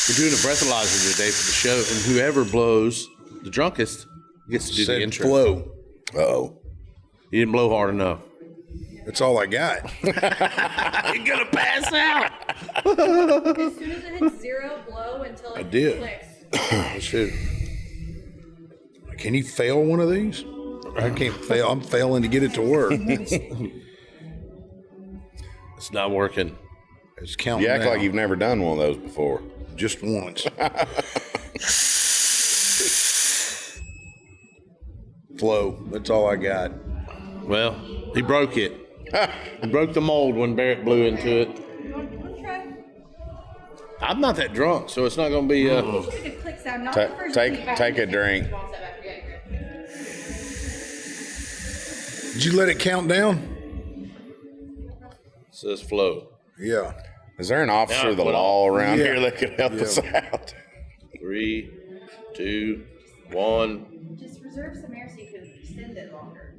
We're doing a breathalyzer today for the show, and whoever blows the drunkest gets to do the intro. Blow. Uh-oh. You didn't blow hard enough. That's all I got. You're gonna pass out. As soon as it hits 0, blow until it clicks. Shit. Can you fail one of these? I can't fail. I'm failing to get it to work. It's not working. It's counting. You act now. like you've never done one of those before. Just once. Flow. That's all I got. Well, he broke it. He broke the mold when Barrett blew into it. You want to try? I'm not that drunk, so it's not going to be. Make a click sound, not the first Take a drink. Did you let it count down? It says flow. Yeah. Is there an officer of the law around here that could help us out? 3, 2, 1. Just reserve some air so you can extend it longer.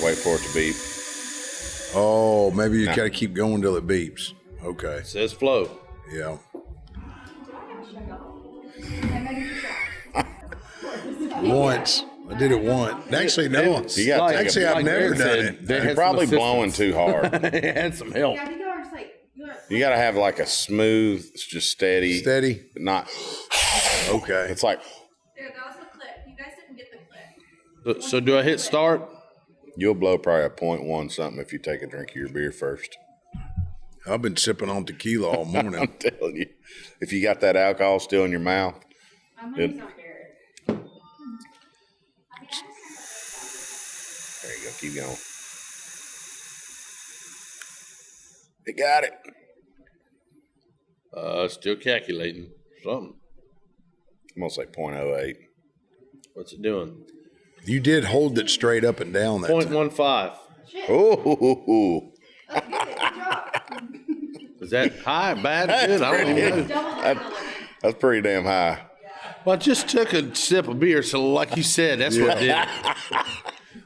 Wait for it to beep. Oh, maybe you got to keep going till it beeps. Okay. It says flow. Yeah. Once. I did it once. Actually, no. You gotta take Actually, I've never done it. You're probably blowing too hard. It had some help. Yeah, I think I was like, You got to have like a smooth, just steady. Steady. But not. Okay. It's like there, that was the clip. You guys didn't get the clip. So do I hit start? you'll blow probably a 0.1 something if you take a drink of your beer first. I've been sipping on tequila all morning. I'm telling you, if you got that alcohol still in your mouth, I'm going to use on Barrett. there you go. Keep going. They got it. Still calculating something. I'm going to say 0.08. What's it doing? You did hold it straight up and down that time. 0.15. Oh, That's good. Good job. Is that high, bad, good? I don't even know. that's pretty damn high. Well, I just took a sip of beer, so like you said, that's what I did.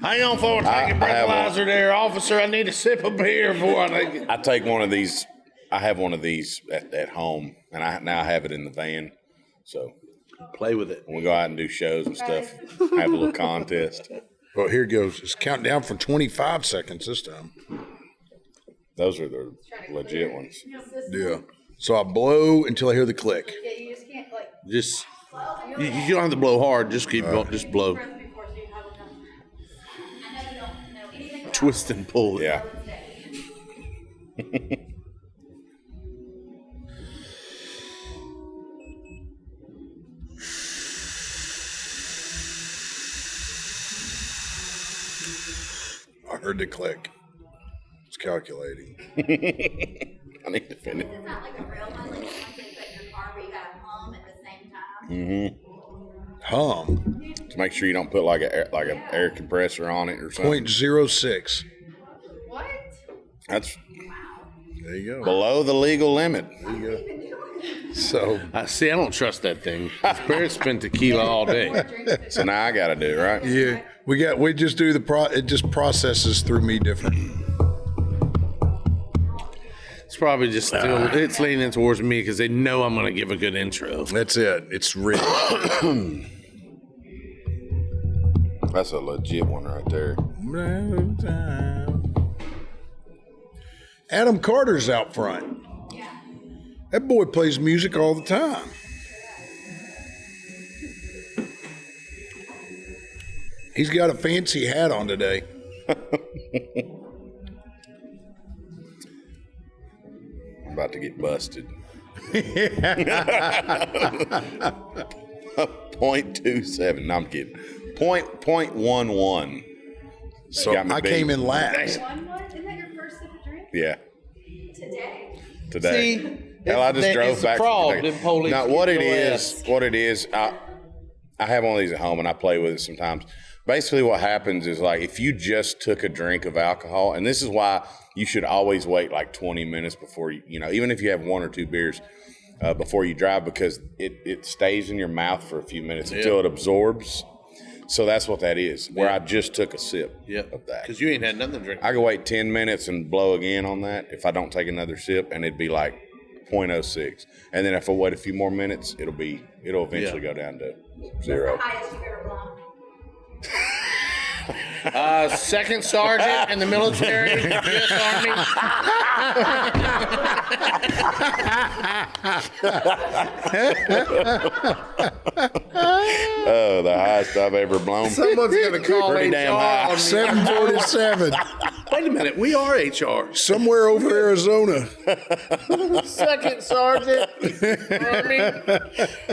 Hang on for taking breathalyzer there, officer. I need a sip of beer before I take it. I take one of these. I have one of these at home, and I now have it in the van. So Play with it. when we go out and do shows and stuff, have a little contest. Well, here it goes. It's counting down for 25 seconds this time. Those are the legit ones. Yeah. So I blow until I hear the click. Yeah, you just can't, like, Just you don't have to blow hard. Just keep going. Just blow. breath before so you have enough. I know you don't know anything about Twist and pull. Yeah. I heard the click. It's calculating. I need to finish. It's not like a real one, like you can put in your car, but you got to hum at the same time. Hum. To make sure you don't put like an air compressor on it or something. 0.06. What? That's There you go. below the legal limit. There you go. So I see. I don't trust that thing. Barrett spent tequila all day. So now I got to do it, right? yeah, we just do it just processes through me different. It's probably just still. It's leaning towards me because they know I'm going to give a good intro. That's it. It's rigged. That's a legit one right there. Adam Carter's out front. That boy plays music all the time. He's got a fancy hat on today. I'm about to get busted. 0.27. No, I'm kidding. 0.11. So Got me I beat. came in last. One was? Isn't that your first sip of drink? Yeah, Today. today. Hell, I just drove back. Fraud. From The Kentucky. police Now, get what it your is, I have one of these at home and I play with it sometimes. Basically, what happens is like if you just took a drink of alcohol, and this is why you should always wait like 20 minutes before you know, even if you have one or two beers before you drive, because it stays in your mouth for a few minutes until it absorbs. So that's what that is. Where I just took a sip of that. Because you ain't had nothing to drink. I could wait 10 minutes and blow again on that if I don't take another sip, and it'd be like .06. And then if I wait a few more minutes, it'll eventually go down to 0. Highest you've ever blown. Second sergeant in the military, U.S. Army. Oh, the highest I've ever blown. Someone's going to call Pretty HR damn high. on me. 747. Wait a minute, we are HR. Somewhere over Arizona. Second sergeant, Army,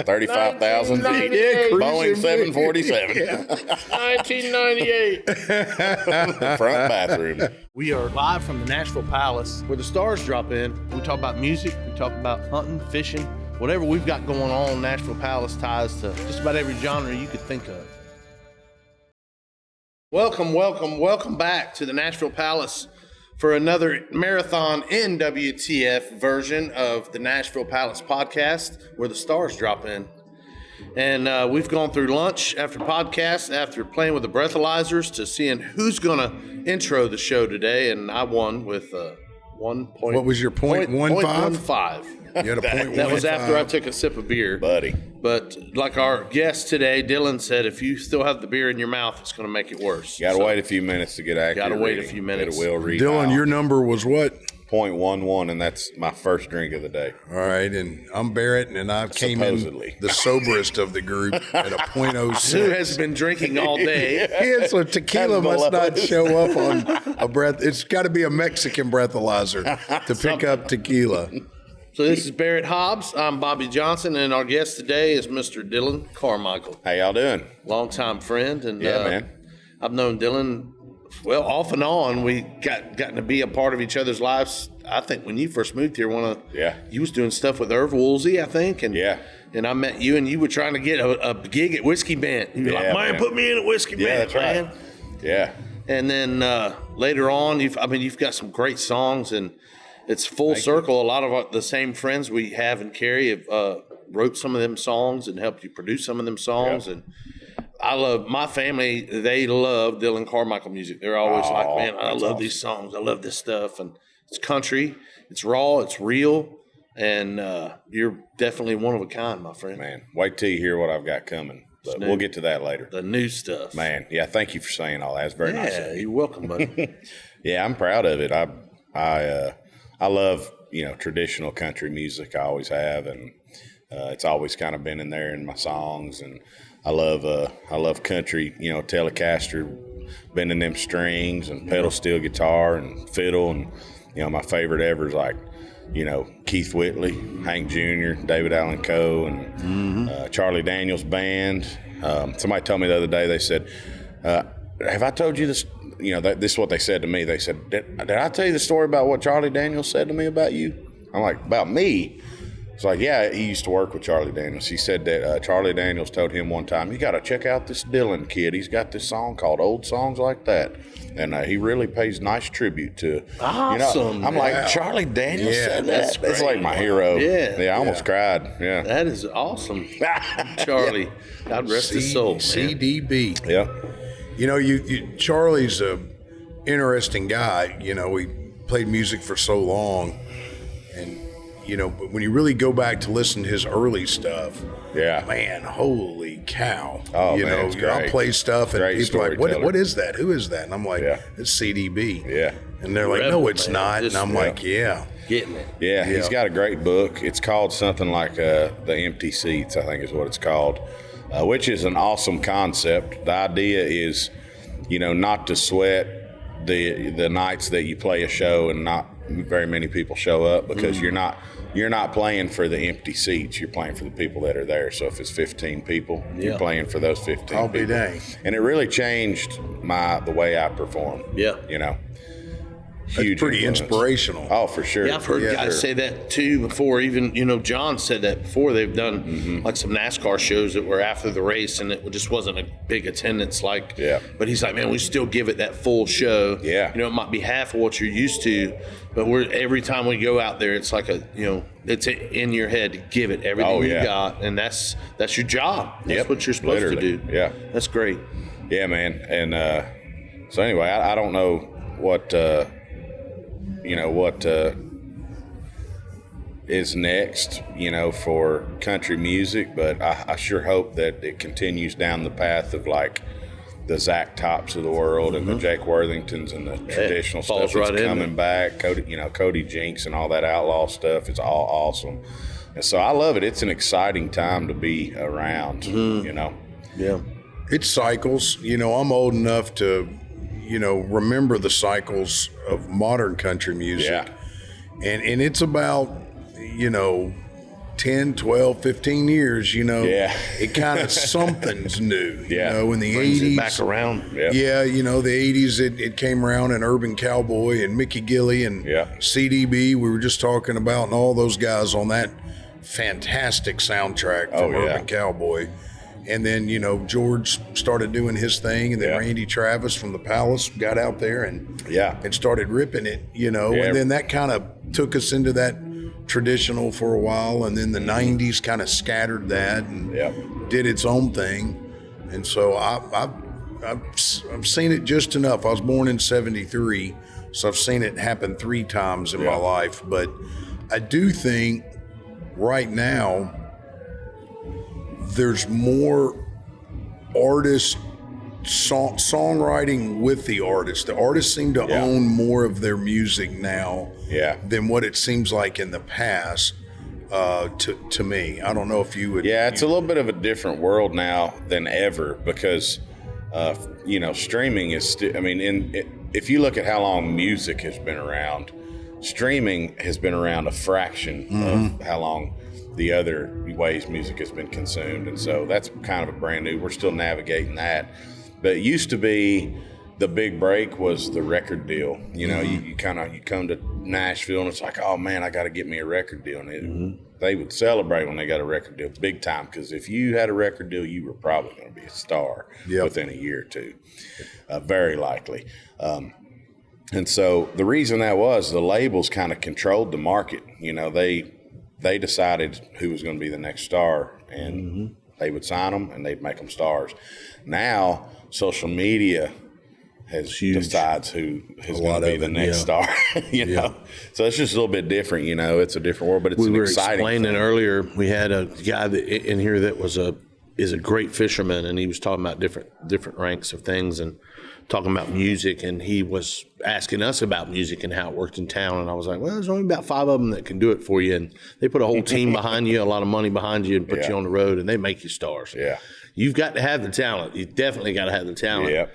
35,000 feet. Yeah, Boeing 747. 1998. Front bathroom. We are live from the Nashville Palace where the stars drop in. We talk about music, we talk about hunting, fishing, whatever we've got going on. Nashville Palace ties to just about every genre you could think of. Welcome back to the Nashville Palace for another marathon NWTF version of the Nashville Palace podcast where the stars drop in. And we've gone through lunch after podcast, after playing with the breathalyzers to seeing who's going to intro the show today. And I won with 1 point. What was your point? 0.15. You had a point. That was after I took a sip of beer. Buddy. But like our guest today, Dillon said, if you still have the beer in your mouth, it's going to make it worse. You got to wait a few minutes to get accurate. Got to wait a reading. few minutes. It will read. Dylan, your number was what? 0.11, and that's my first drink of the day. All right, and I'm Barrett, and I came Supposedly. in the soberest of the group at a .06. Who has been drinking all day? Yeah, so tequila That's must not below. show up on a breath. It's got to be a Mexican breathalyzer to pick up tequila. So this is Barrett Hobbs. I'm Bobby Johnson, and our guest today is Mr. Dillon Carmichael, How y'all doing? longtime friend. And Yeah, man. I've known Dillon, well, off and on. We gotten to be a part of each other's lives. I think when you first moved here, you was doing stuff with Irv Woolsey, I think, and Yeah. and I met you, and you were trying to get a gig at Whiskey Bent. You were Yeah, like, man, man. put me in at Whiskey Yeah, Bent, that's right. man. Yeah. And then later on, you've got some great songs, and it's full circle. A lot of the same friends we have and carry have wrote some of them songs and helped you produce some of them songs. Yeah. And I love my family. They love Dillon Carmichael music. They're always like, man, I love awesome. these songs. I love this stuff. And it's country. It's raw. It's real. And you're definitely one of a kind, my friend. Man, wait till you hear what I've got coming. But new. we'll get to that later. The new stuff. Man, yeah, thank you for saying all that. It's very nice. Yeah, you're welcome, buddy. Yeah, I'm proud of it. I love, traditional country music. I always have, and it's always kind of been in there in my songs. And I love country, Telecaster, bending them strings and pedal steel guitar and fiddle. And, my favorite ever is like, Keith Whitley, Hank Jr., David Allen Coe, and Charlie Daniels Band. Somebody told me the other day, they said, have I told you this? This is what they said to me. They said, did I tell you the story about what Charlie Daniels said to me about you? I'm like, about me? It's like, yeah, he used to work with Charlie Daniels. He said that Charlie Daniels told him one time, you got to check out this Dillon kid. He's got this song called Old Songs Like That. And he really pays nice tribute to, Awesome. I'm like, Charlie Daniels said that? That's like my hero. Yeah. I almost cried. Yeah. That is awesome. Charlie, God rest his soul, man. CDB. Yeah. Charlie's a interesting guy. We played music for so long, and but when you really go back to listen to his early stuff, Yeah. man, holy cow! Oh, man, it's I'll great. play stuff, and Great people are like, storyteller. what is that? Who is that? And I'm like, Yeah. it's CDB. Yeah. And they're like, Rebel, no, it's man. not. Just- And I'm like, yeah. Getting it. Yeah, he's got a great book. It's called something like The Empty Seats, I think is what it's called, which is an awesome concept. The idea is, not to sweat the nights that you play a show and not very many people show up, because you're not playing for the empty seats. You're playing for the people that are there. So if it's 15 people, you're playing for those 15 I'll people. be dang. And it really changed the way I perform. Yeah. Huge Pretty influence. inspirational. Oh, for sure. Yeah, I've heard guys say that too before. Even John said that before. They've done like some NASCAR shows that were after the race, and it just wasn't a big attendance. Yeah. But he's like, man, we still give it that full show. Yeah. It might be half of what you're used to, but every time we go out there, it's like it's in your head to give it everything you got, and that's your job. That's what you're supposed Literally. to do. Yeah. That's great. Yeah, man. And so anyway, I don't know what is next, for country music, but I sure hope that it continues down the path of like the Zach Tops of the world and the Jake Worthingtons and the traditional stuff that's coming back. Cody Jinks and all that outlaw stuff is all awesome. And so I love it. It's an exciting time to be around, Yeah. It cycles. I'm old enough to, remember the cycles of modern country music. Yeah. And it's about, 10, 12, 15 years, it kind of something's new. Yeah. In the Brings 80s. it back around. Yep. Yeah, the 80s, it came around in Urban Cowboy and Mickey Gilley and CDB, we were just talking about, and all those guys on that fantastic soundtrack from Urban Cowboy. And then, George started doing his thing, and then Randy Travis from the Palace got out there and started ripping it, and then that kind of took us into that traditional for a while, and then the 90s kind of scattered that and did its own thing. And so I've seen it just enough. I was born in 73, so I've seen it happen 3 times in my life. But I do think right now there's more artist songwriting with the artist. The artists seem to own more of their music now than what it seems like in the past. To me, I don't know if you would. Yeah, it's a little bit of a different world now than ever because, streaming is. If you look at how long music has been around, streaming has been around a fraction of how long the other ways music has been consumed, and so that's kind of a brand new. We're still navigating that. But it used to be the big break was the record deal. You come to Nashville and it's like, oh man, I got to get me a record deal. And they would celebrate when they got a record deal big time, because if you had a record deal, you were probably going to be a star within a year or two, very likely. And so the reason that was, the labels kind of controlled the market. They decided who was going to be the next star, and they would sign them and they'd make them stars. Now social media decides who is going to be the next star. So it's just a little bit different. It's a different world, but it's an exciting. We were explaining earlier. We had a guy in here that is a great fisherman, and he was talking about different ranks of things and talking about music, and he was asking us about music and how it worked in town. And I was like, well, there's only about 5 of them that can do it for you, and they put a whole team behind you, a lot of money behind you, and put you on the road, and they make you stars. Yeah. You've got to have the talent. You definitely got to have the talent. Yeah.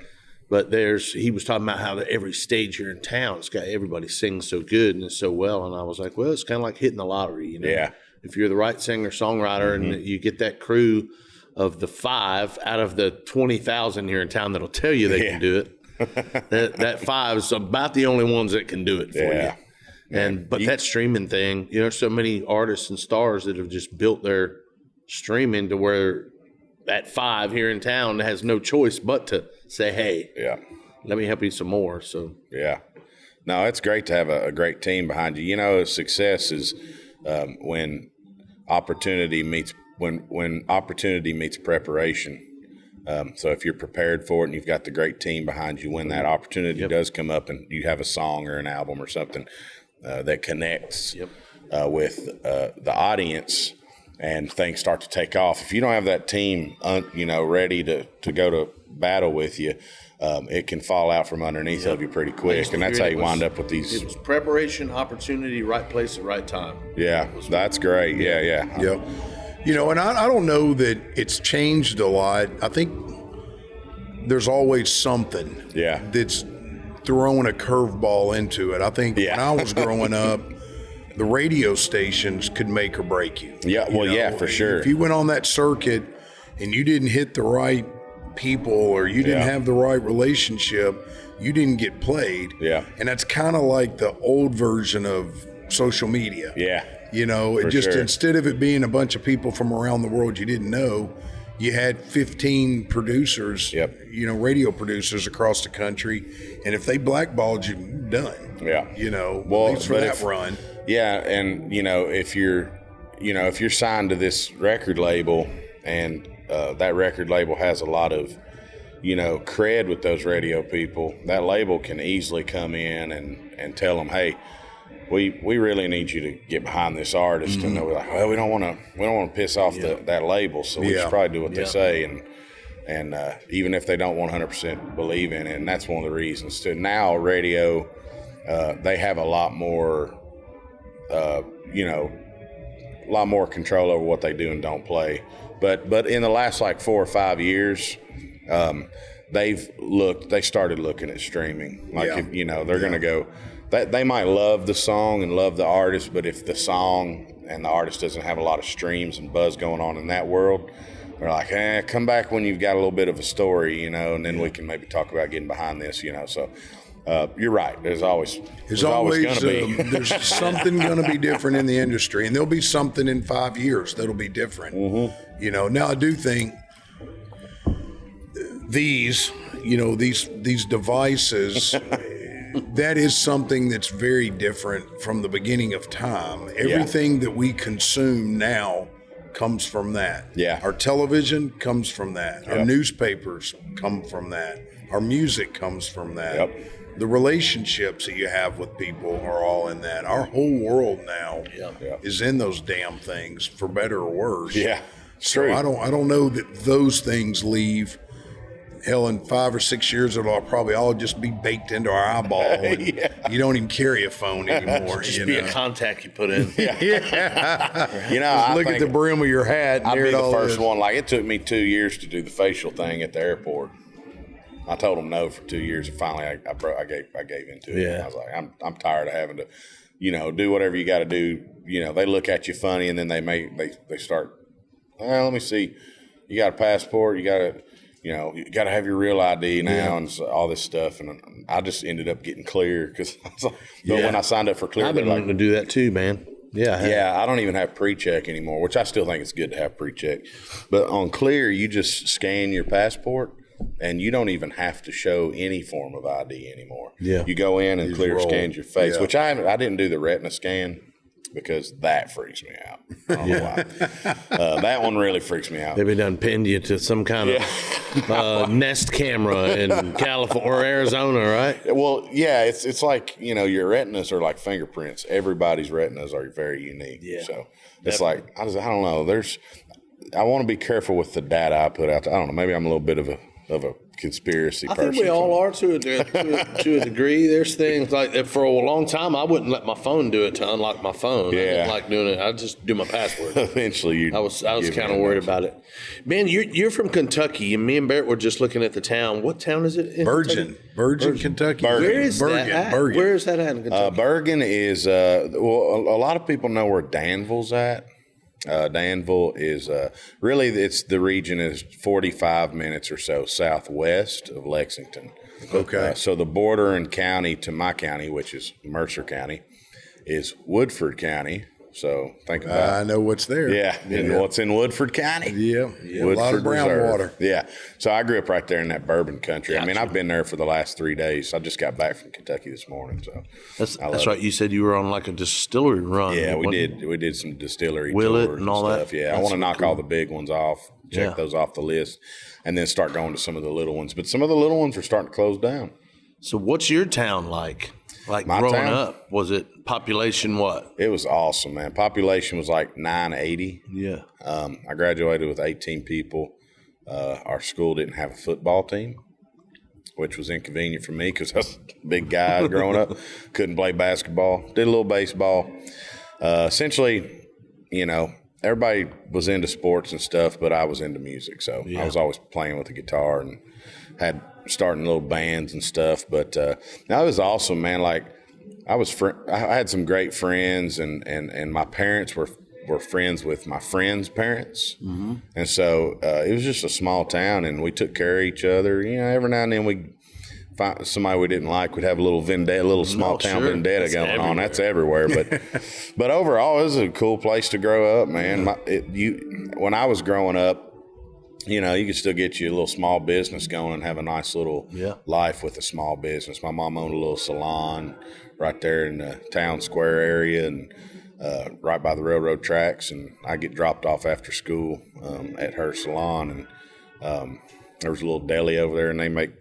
But he was talking about how every stage here in town, it's got everybody sings so good and so well. And I was like, well, it's kind of like hitting the lottery, Yeah. If you're the right singer, songwriter, and you get that crew of the 5 out of the 20,000 here in town that'll tell you they can do it. that 5 is about the only ones that can do it for you. But that streaming thing, so many artists and stars that have just built their streaming to where that 5 here in town has no choice but to say, hey, let me help you some more. So no, it's great to have a great team behind you. Success is when opportunity meets preparation. So if you're prepared for it and you've got the great team behind you, when that opportunity does come up and you have a song or an album or something that connects with the audience, and things start to take off. If you don't have that team, ready to go to battle with you, it can fall out from underneath of you pretty quick, and that's how you wind up with these. It was preparation, opportunity, right place at right time. Yeah, that's great. Yeah. Yep. And I don't know that it's changed a lot. I think there's always something that's throwing a curveball into it. I think when I was growing up, the radio stations could make or break you. Yeah, for sure. If you went on that circuit and you didn't hit the right people or you didn't have the right relationship, you didn't get played. Yeah. And that's kind of like the old version of social media. Yeah. Instead of it being a bunch of people from around the world you didn't know, you had 15 producers, radio producers across the country. And if they blackballed you, you're done. Yeah. Thanks for that run. Yeah, and if you're signed to this record label, and that record label has a lot of cred with those radio people, that label can easily come in and tell them, hey, we really need you to get behind this artist. And they're like, well, we don't want to piss off that label, so we should probably do what they say. And even if they don't 100% believe in it, and that's one of the reasons. So now radio, they have a lot more, a lot more control over what they do and don't play. But in the last like 4 or 5 years, they started looking at streaming. Like, they're going to go, they might love the song and love the artist, but if the song and the artist doesn't have a lot of streams and buzz going on in that world, they're like, come back when you've got a little bit of a story, and then we can maybe talk about getting behind this, So you're right. There's always going to be. There's something going to be different in the industry, and there'll be something in 5 years that'll be different. Now I do think these devices, that is something that's very different from the beginning of time. Everything that we consume now comes from that. Yeah. Our television comes from that. Our newspapers come from that. Our music comes from that. Yep. The relationships that you have with people are all in that. Our whole world now is in those damn things, for better or worse. Yeah. So I don't know that those things leave. Hell, in 5 or 6 years, it'll probably all just be baked into our eyeball. And you don't even carry a phone anymore. Just be a contact you put in. Look at the brim of your hat. I'd be the first one. Like, it took me 2 years to do the facial thing at the airport. I told them no for 2 years, and finally I gave into it. I was like, I'm tired of having to, do whatever you got to do. They look at you funny, and then they start. Well, let me see. You got a passport. You got to. You got to have your real ID now and all this stuff. And I just ended up getting clear because when I signed up for Clear, I've been wanting to do that too, man. I don't even have pre-check anymore, which I still think it's good to have pre-check. But on Clear, you just scan your passport, and you don't even have to show any form of ID anymore. Yeah, you go in and Clear scans your face, which I didn't do the retina scan because that freaks me out. I don't know why. That one really freaks me out. Maybe done pinned you to some kind of Nest camera in California or Arizona, right? Well, yeah, it's like, your retinas are like fingerprints. Everybody's retinas are very unique. Yeah. So it's like, I don't know. I want to be careful with the data I put out there. I don't know. Maybe I'm a little bit of a conspiracy person. I think we all are to a degree. There's things like, for a long time, I wouldn't let my phone do it to unlock my phone. I didn't like doing it. I just do my password. Eventually, I was kind of worried about it. Man, you're from Kentucky, and me and Barrett were just looking at the town. What town is it? Virgin, Kentucky. Where is that at? Where is that at in Kentucky? Bergen is, a lot of people know where Danville's at. Danville is really, it's the region is 45 minutes or so southwest of Lexington. Okay. So the border and county to my county, which is Mercer County, is Woodford County. So think about I know what's there. Yeah. And what's in Woodford County? Yeah. Woodford a lot of brown Reserve. water. Yeah. So I grew up right there in that bourbon country. Gotcha. I mean, I've been there for the last 3 days. I just got back from Kentucky this morning. So that's right. You said you were on like a distillery run. Yeah, we did some distillery Willet tours and all stuff. that. Yeah, That's I want to knock cool. all the big ones off, check those off the list, and then start going to some of the little ones. But some of the little ones are starting to close down. So what's your town like? Like My growing town? up, was it population what? It was awesome, man. Population was like 980. Yeah. I graduated with 18 people. Our school didn't have a football team, which was inconvenient for me because I was a big guy growing up. Couldn't play basketball. Did a little baseball. Essentially, everybody was into sports and stuff, but I was into music. So I was always playing with the guitar and starting little bands and stuff. But now it was awesome, man. Like I had some great friends, and my parents were friends with my friends' parents. Mm-hmm. And so it was just a small town, and we took care of each other. Every now and then we'd find somebody we didn't like. We'd have a little small town vendetta That's going everywhere. on. That's everywhere. But overall, it was a cool place to grow up, man. When I was growing up, you could still get you a little small business going and have a nice little life with a small business. My mom owned a little salon right there in the town square area and right by the railroad tracks. And I get dropped off after school at her salon. And there was a little deli over there, and they make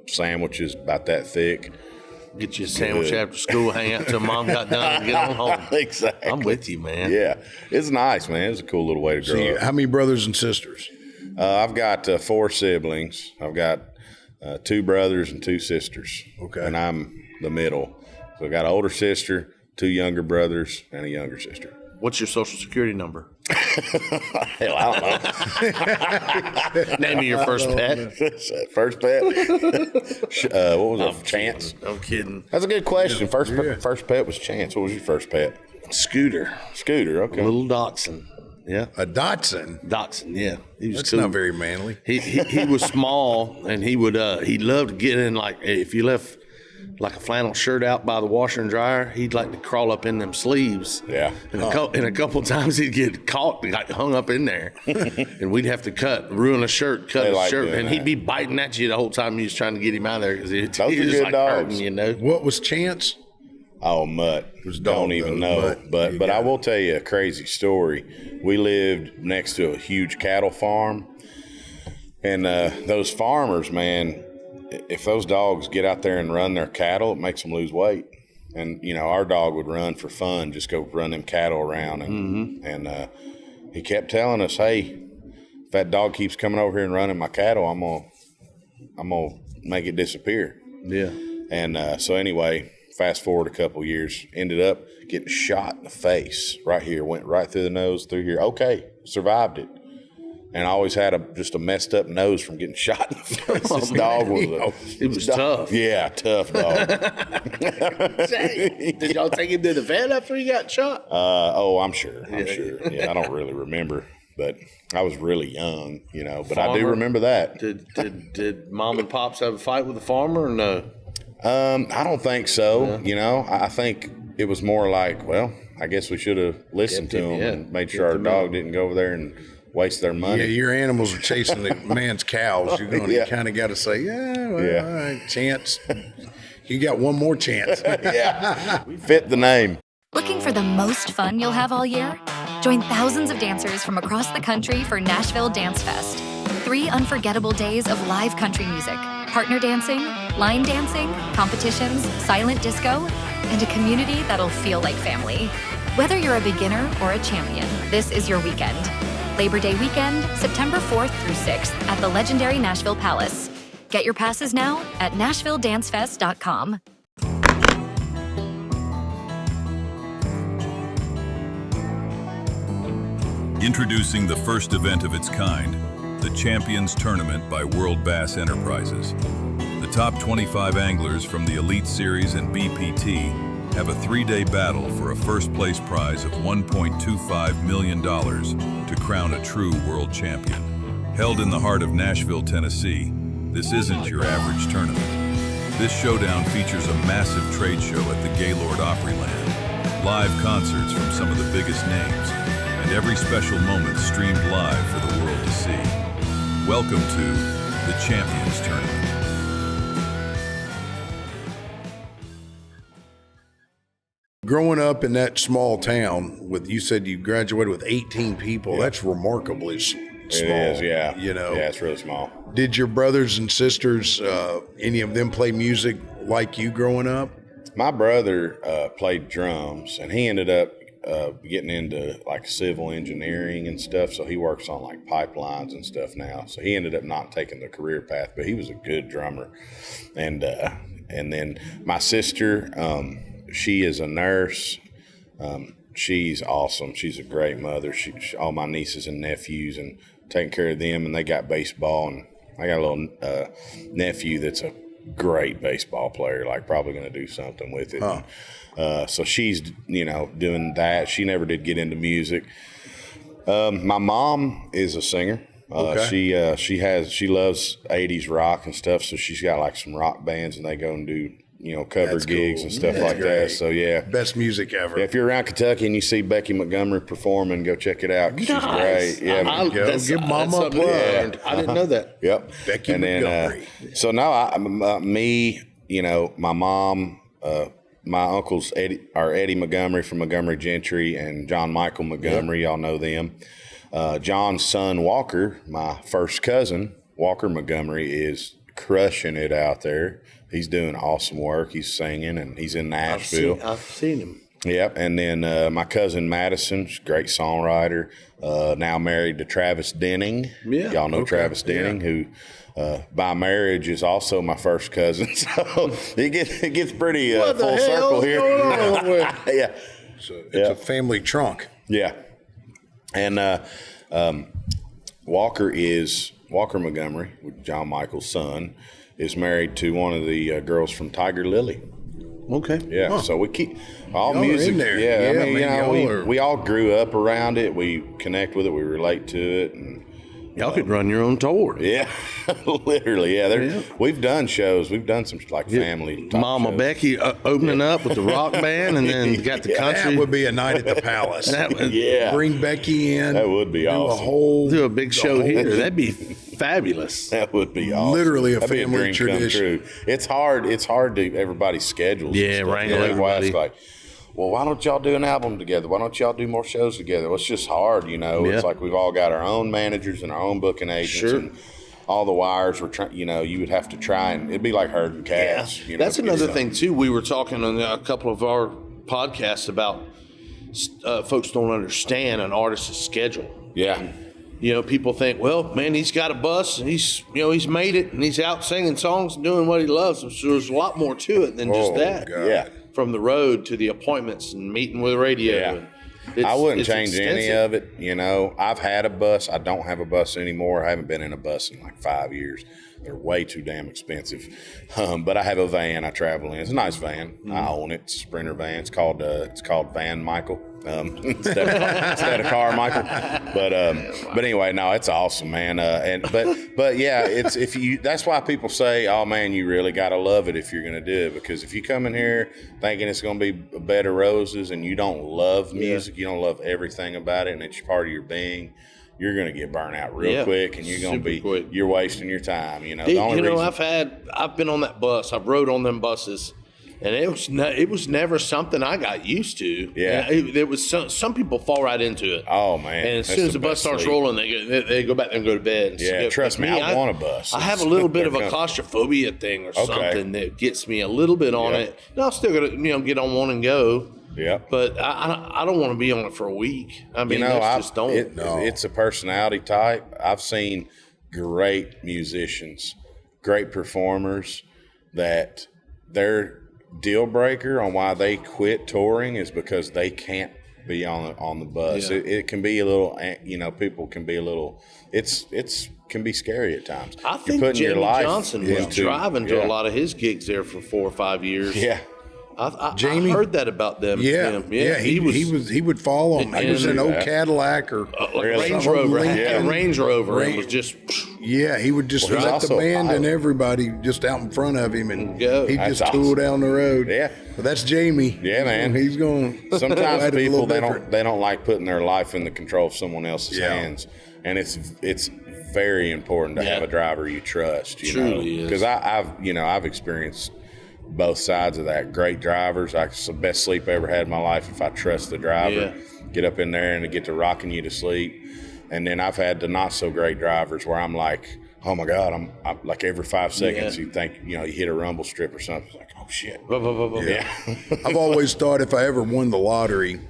sandwiches about that thick. get you a sandwich after school, hang out till mom got done, and get on home. Exactly. I'm with you, man. Yeah, it's nice, man. It's a cool little way to grow up. How many brothers and sisters? I've got 4 siblings. I've got 2 brothers and 2 sisters. Okay. And I'm the middle. So I've got an older sister, 2 younger brothers, and a younger sister. What's your social security number? Hell, I don't know. Name me your first pet. First pet? What was it? Chance? I'm kidding. That's a good question. First pet was Chance. What was your first pet? Scooter. Scooter, okay. Little Dachshund. Yeah. A Dotson. Dachshund, yeah. He was That's cool. not very manly. He was small, and he loved to get in, like, if you left like a flannel shirt out by the washer and dryer, he'd like to crawl up in them sleeves. Yeah. And a couple times he'd get caught and got hung up in there. And we'd have to ruin a shirt, cut They a like shirt. doing And that. he'd be biting at you the whole time you was trying to get him out of there because he Those are was good like dogs. hurting, you know. What was Chance? Oh, Mutt. was dog Don't even nose, know. Mutt. But I will tell you a crazy story. We lived next to a huge cattle farm. And those farmers, man, if those dogs get out there and run their cattle, it makes them lose weight. And, you know, our dog would run for fun, just go run them cattle around. And he kept telling us, hey, if that dog keeps coming over here and running my cattle, I'm gonna make it disappear. Yeah. And so anyway, fast forward a couple years, ended up getting shot in the face right here, went right through the nose, through here. Okay, survived it. And I always had just a messed up nose from getting shot in the face. This dog was tough. Yeah, tough dog. Did y'all take him to the vet after he got shot? I'm sure. Yeah, I don't really remember, but I was really young, you know. But I do remember that. Did mom and pops have a fight with the farmer or no? I don't think so. Yeah. You know, I think it was more like, well, I guess we should have listened to him and made sure our dog didn't go over there and waste their money. Yeah, your animals are chasing the man's cows. You're going to kind of got to say, all right, Chance. You got one more chance. Yeah, we fit the name. Looking for the most fun you'll have all year? Join thousands of dancers from across the country for Nashville Dance Fest. 3 unforgettable days of live country music, partner dancing, line dancing, competitions, silent disco, and a community that'll feel like family. Whether you're a beginner or a champion, this is your weekend. Labor Day weekend, September 4th through 6th at the legendary Nashville Palace. Get your passes now at NashvilleDanceFest.com. Introducing the first event of its kind, the Champions Tournament by World Bass Enterprises. The top 25 anglers from the Elite Series and BPT have a 3-day battle for a first-place prize of $1.25 million to crown a true world champion. Held in the heart of Nashville, Tennessee, this isn't your average tournament. This showdown features a massive trade show at the Gaylord Opryland, live concerts from some of the biggest names, and every special moment streamed live for the world to see. Welcome to the Champions Tournament. Growing up in that small town, you said you graduated with 18 people. Yeah. That's remarkably small. It is, yeah. You know, yeah, it's really small. Did your brothers and sisters, any of them play music like you growing up? My brother played drums, and he ended up getting into like civil engineering and stuff. So he works on like pipelines and stuff now. So he ended up not taking the career path, but he was a good drummer. And then my sister, she is a nurse. She's awesome. She's a great mother. She all my nieces and nephews and taking care of them, and they got baseball. And I got a little nephew that's a great baseball player, like probably going to do something with it. Huh. So she's, doing that. She never did get into music. My mom is a singer. Okay. She loves 80s rock and stuff. So she's got like some rock bands, and they go and do, cover That's gigs cool. and stuff That's like great. that. So yeah. Best music ever. Yeah, if you're around Kentucky and you see Becky Montgomery performing, go check it out. 'Cause she's great. Yeah. Give Mama a plug. Yeah. I didn't know that. Yep. Becky and Montgomery. Then, so now me, my mom, my uncles Eddie Montgomery from Montgomery Gentry and John Michael Montgomery. Y'all know them. John's son Walker, my first cousin, Walker Montgomery, is crushing it out there. He's doing awesome work. He's singing, and he's in Nashville. I've seen him. Yep. And then my cousin Madison, she's a great songwriter, now married to Travis Denning. Yeah. Y'all know Travis Denning, who by marriage is also my first cousin. So it gets pretty full circle here. Yeah. It's a family trunk. Yeah. And Walker Montgomery, John Michael's son, is married to one of the girls from Tiger Lily. Okay. Yeah, so we keep all Y'all music. are in there. Yeah, I mean, man, we all grew up around it. We connect with it. We relate to it, and Y'all could run your own tour. yeah, literally. Yeah, we've done shows. We've done some like family. Mama shows. Becky opening up with the rock band, and then got the country. That would be a night at the Palace. That would- Yeah, Bring Becky in. That would be do awesome. do a big show here. That'd be fabulous. That would be awesome. Literally a That'd be family dream come tradition. true. It's hard to everybody's schedules. Yeah, and stuff. wrangle That's why it's everybody. like, well, why don't y'all do an album together? Why don't y'all do more shows together? Well, it's just hard, Yeah. It's like we've all got our own managers and our own booking agents, Sure. and all the wires were trying. You would have to try, and it'd be like herding cats. That's to get another something. thing too. We were talking on a couple of our podcasts about folks don't understand an artist's schedule. Yeah, People think, well, man, he's got a bus and he's made it and he's out singing songs and doing what he loves. So there's a lot more to it than just that. God. yeah. From the road to the appointments and meeting with radio. Yeah. And I wouldn't it's change any extensive. of it. I've had a bus. I don't have a bus anymore. I haven't been in a bus in like 5 years. They're way too damn expensive. But I have a van I travel in. It's a nice van. I own it. It's a Sprinter van. It's called Van Michael instead of Carmichael. But anyway, no, it's awesome, man. But yeah, it's that's why people say, oh man, you really got to love it if you're going to do it, because if you come in here thinking it's going to be a bed of roses and you don't love music, you don't love everything about it, and it's part of your being, you're going to get burnt out real quick, and you're going to be you're wasting your time. The only reason, I've been on that bus. I've rode on them buses, and it was never something I got used to. Yeah. It was some people fall right into it. oh man, And as that's soon as the bus best starts sleep. rolling, they go back there and go to bed. And Yeah, trust me, I want a bus. I have a little bit of a claustrophobia thing or something that gets me a little bit on it. And I'll still get on one and go. Yeah. But I don't want to be on it for a week. I mean, just don't. It's a personality type. I've seen great musicians, great performers that their deal breaker on why they quit touring is because they can't be on the bus. Yeah. It can be a little, people can be a little. It's can be scary at times. I think Jamie Johnson was driving to a lot of his gigs there for 4 or 5 years. Yeah. Jamie? I heard that about them. Yeah, he would fall on. He was in an old Cadillac or like Range Rover. Had a Range Rover and was just. Yeah, he would just let the band and everybody just out in front of him, and he'd just tool down the road. Yeah, but that's Jamie. Yeah, man, he's going. Sometimes people they don't like putting their life in the control of someone else's hands, and it's very important to have a driver you trust. Truly is. Because I've experienced both sides of that. Great drivers. It's the best sleep I ever had in my life if I trust the driver. Get up in there and get to rocking you to sleep. And then I've had the not so great drivers where I'm like, oh my God, I'm like every 5 seconds you think, you hit a rumble strip or something. It's like, oh shit. Yeah. I've always thought if I ever won the lottery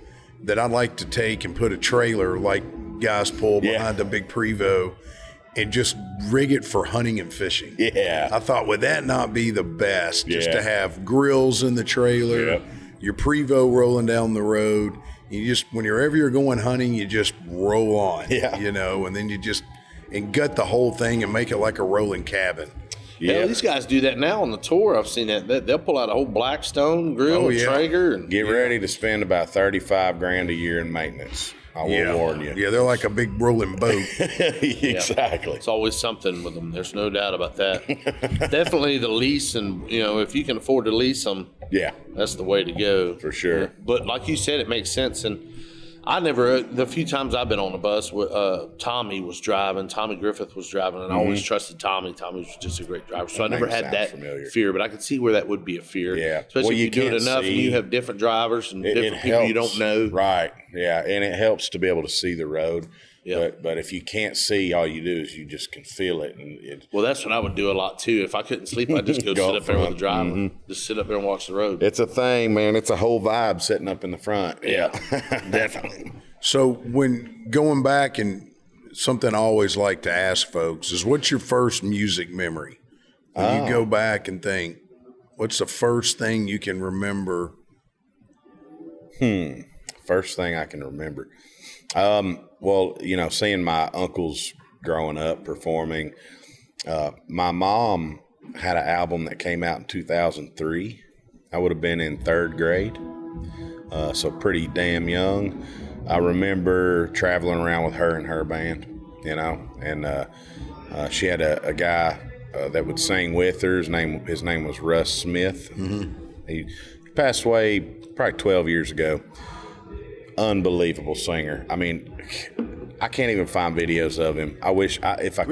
that I'd like to take and put a trailer like guys pull behind the big Prevost and just rig it for hunting and fishing. Yeah. I thought, would that not be the best? Just to have grills in the trailer, your Prevost rolling down the road. You just, whenever you're going hunting, you just roll on, and then you just, and gut the whole thing and make it like a rolling cabin. Yeah, these guys do that now on the tour. I've seen that. They'll pull out a whole Blackstone grill and Traeger. And get ready to spend about $35,000 a year in maintenance. I will warn you. Yeah, they're like a big rolling boat. Exactly. It's always something with them. There's no doubt about that. Definitely the lease, and if you can afford to lease them, that's the way to go for sure. But like you said, it makes sense. And the few times I've been on a bus, Tommy Griffith was driving, and I always trusted Tommy. Tommy was just a great driver, so I never had that fear. But I could see where that would be a fear. Yeah, especially if you do it enough and you have different drivers and different people you don't know. Right. Yeah, and it helps to be able to see the road. Yeah. But if you can't see, all you do is you just can feel it. And well, that's what I would do a lot too. If I couldn't sleep, I'd just go sit up there with the driver. Mm-hmm. Just sit up there and watch the road. It's a thing, man. It's a whole vibe sitting up in the front. Yeah, definitely. So when going back, and something I always like to ask folks is, what's your first music memory? When you go back and think, what's the first thing you can remember? First thing I can remember. Well, seeing my uncles growing up performing. My mom had an album that came out in 2003. I would have been in 3rd grade, so pretty damn young. I remember traveling around with her and her band, and she had a guy that would sing with her. His name was Russ Smith. Mm-hmm. He passed away probably 12 years ago. Unbelievable singer. I mean, I can't even find videos of him. I wish if I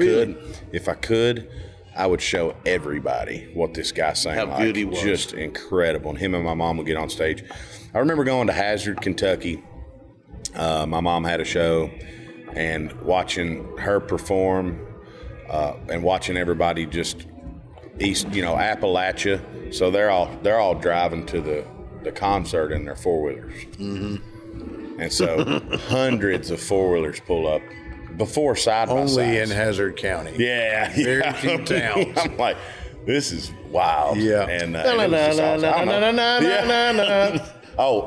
could, I would show everybody what this guy sang. How good he was. Just incredible. And him and my mom would get on stage. I remember going to Hazard, Kentucky. My mom had a show, and watching her perform, and watching everybody just east, Appalachia. So they're all driving to the concert in their 4-wheelers. Mm-hmm. And so hundreds of 4-wheelers pull up before side by side. Only in Hazard County. Yeah. Very few towns. I'm like, this is wild. Yeah. And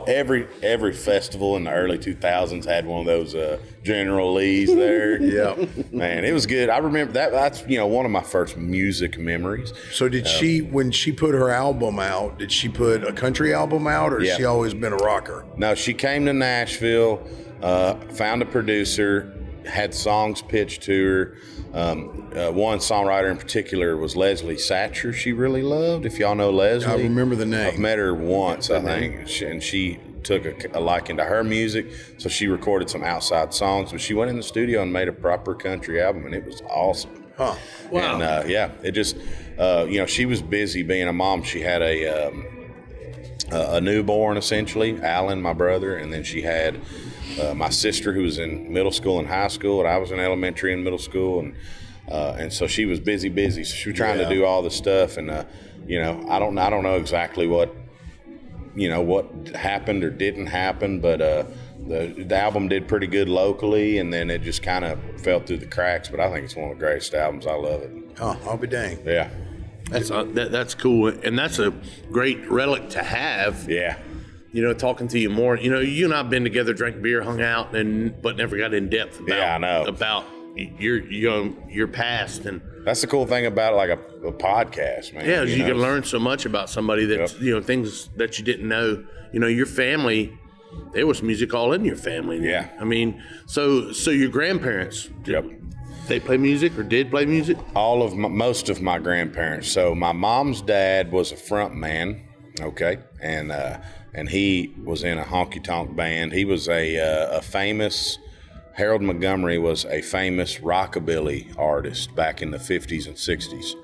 every festival in the early 2000s had one of those General Lee's there. Yeah. Man, it was good. I remember that's one of my first music memories. So did she, when she put her album out, did she put a country album out, or has she always been a rocker? No, she came to Nashville, found a producer, had songs pitched to her. One songwriter in particular was Leslie Satcher. She really loved. If y'all know Leslie, I remember the name. I've met her once, I think, and she took a liking to her music. So she recorded some outside songs, but she went in the studio and made a proper country album, and it was awesome. Huh. Wow. And it just, she was busy being a mom. She had a newborn, essentially, Alan, my brother, and then she had my sister, who was in middle school and high school, and I was in elementary and middle school, and so she was busy. So she was trying to do all the stuff, and I don't know exactly what happened or didn't happen, but the album did pretty good locally, and then it just kind of fell through the cracks. But I think it's one of the greatest albums. I love it. Oh, I'll be danged. Yeah. That's cool, and that's a great relic to have. Yeah. Talking to you more. You and I've been together, drank beer, hung out, but never got in depth about your past. And that's the cool thing about like a podcast, man. Yeah, you can learn so much about somebody that things that you didn't know. Your family, there was music all in your family. Yeah. I mean, so your grandparents. Yep. They play music or did play music? Most of my grandparents. So my mom's dad was a front man, okay, and he was in a honky-tonk band. He was a famous. Harold Montgomery was a famous rockabilly artist back in the 50s and 60s,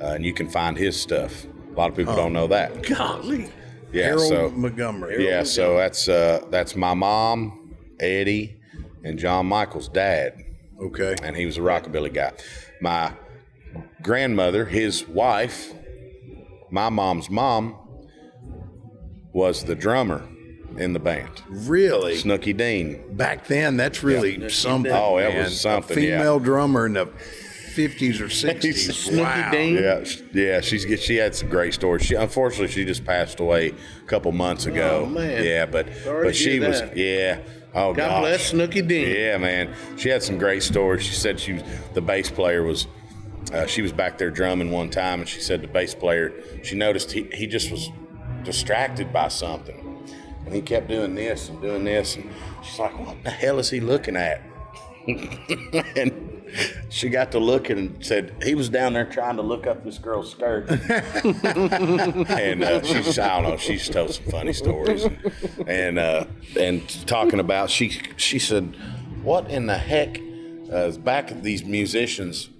and you can find his stuff. A lot of people don't know that. Golly. Yeah, Harold Montgomery. So that's my mom, Eddie, and John Michael's dad. Okay. And he was a rockabilly guy. My grandmother, his wife, my mom's mom, was the drummer in the band. Really? Snooky Dean. Back then, that's really something. Oh, it man. was something. A female drummer in the 50s or 60s. Snooky Dean. Yeah. She had some great stories. Unfortunately, she just passed away a couple months ago. Oh man. Yeah, but she was. Yeah. Oh, God bless Snooky Dean. Yeah, man. She had some great stories. She said the bass player was. She was back there drumming one time, and she said the bass player. She noticed he just was distracted by something. And he kept doing this, and she's like, what the hell is he looking at? And she got to looking and said, he was down there trying to look up this girl's skirt. And I don't know, she's told some funny stories. And talking about, she said, what in the heck is back of these musicians,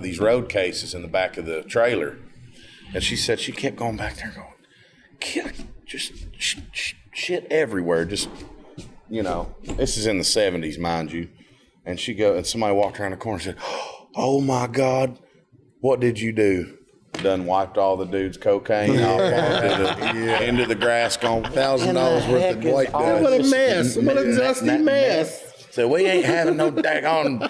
these road cases in the back of the trailer? And she said she kept going back there going, just shit everywhere, just you know, this is in the 70s, mind you. And somebody walked around the corner and said, "Oh my God, what did you do?" Done wiped all the dude's cocaine off into the grass, gone $1,000 worth of white dust. What a mess. What a dusty mess. So we ain't having no daggone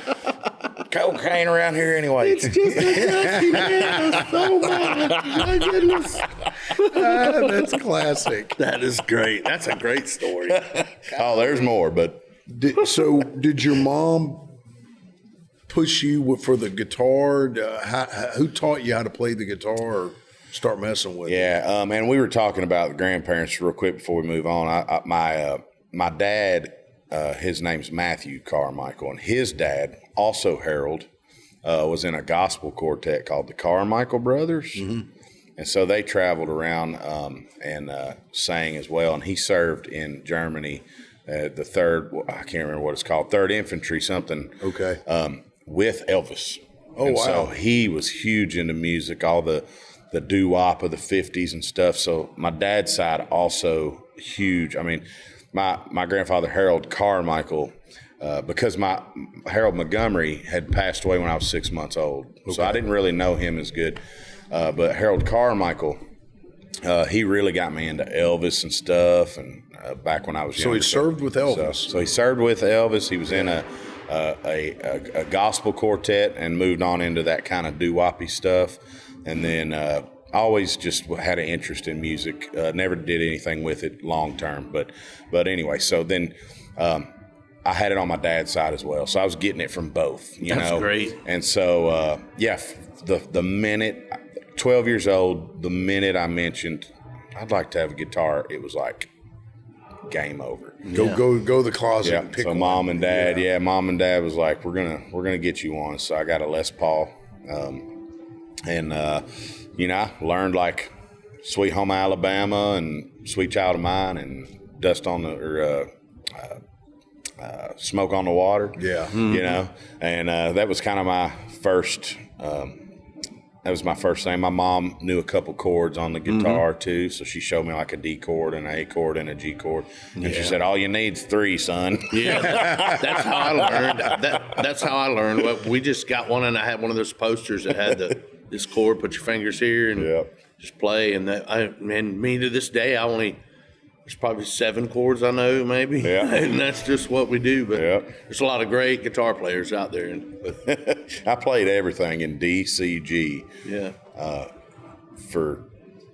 cocaine around here anyway. It's just a dusty mess. Oh my goodness. That's classic. That is great. That's a great story. Oh, there's more, but Did your mom push you for the guitar? Who taught you how to play the guitar or start messing with it? Yeah, and we were talking about the grandparents real quick before we move on. My dad, his name's Matthew Carmichael, and his dad, also Harold, was in a gospel quartet called the Carmichael Brothers. Mm-hmm. And so they traveled around and sang as well. And he served in Germany, the third, I can't remember what it's called, 3rd Infantry something. Okay. With Elvis. Oh, wow. So he was huge into music, all the doo-wop of the 50s and stuff. So my dad's side also huge. I mean, my grandfather, Harold Carmichael, because my Harold Montgomery had passed away when I was 6 months old. Okay. So I didn't really know him as good. But Harold Carmichael, he really got me into Elvis and stuff, and back when I was younger. So he served with Elvis. So he served with Elvis. He was in a gospel quartet and moved on into that kind of doo-woppy stuff. And then always just had an interest in music. Never did anything with it long term. But anyway, so then I had it on my dad's side as well. So I was getting it from both, you know. That's great. And so, the minute, 12 years old, the minute I mentioned I'd like to have a guitar, it was like game over. Go to the closet and pick so one. mom and dad was like, we're gonna get you one. So I got a Les Paul, I learned like Sweet Home Alabama and Sweet Child of Mine and Smoke on the Water. Yeah. You know, and that was kind of my first. That was my first thing. My mom knew a couple chords on the guitar too, so she showed me like a D chord, an A chord, and a G chord. And she said, "All you need's 3, son." Yeah, that's how I learned. That's how I learned. Well, we just got one, and I had one of those posters that had this chord. Put your fingers here and just play. And me to this day, there's probably 7 chords I know, maybe. Yeah. And that's just what we do. But there's a lot of great guitar players out there. I played everything in D, C, G. Yeah. For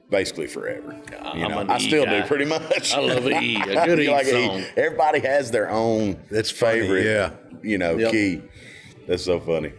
basically forever. I still do pretty much. I love an E. A good E like song. E. Everybody has their own favorite, key. That's so funny.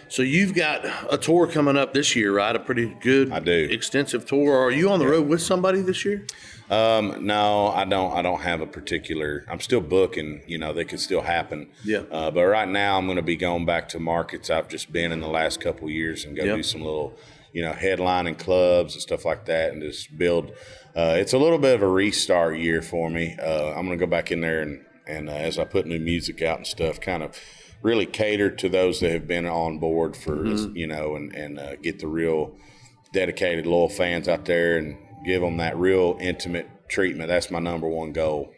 So you've got a tour coming up this year, right? A pretty good, extensive tour. Are you on the road with somebody this year? No, I don't have a particular. I'm still booking. They could still happen. Yeah. But right now, I'm going to be going back to markets I've just been in the last couple of years and go do some little, headlining clubs and stuff like that, and just build. It's a little bit of a restart year for me. I'm going to go back in there and as I put new music out and stuff, kind of really cater to those that have been on board for and get the real dedicated, loyal fans out there and give them that real intimate treatment. That's my number one goal.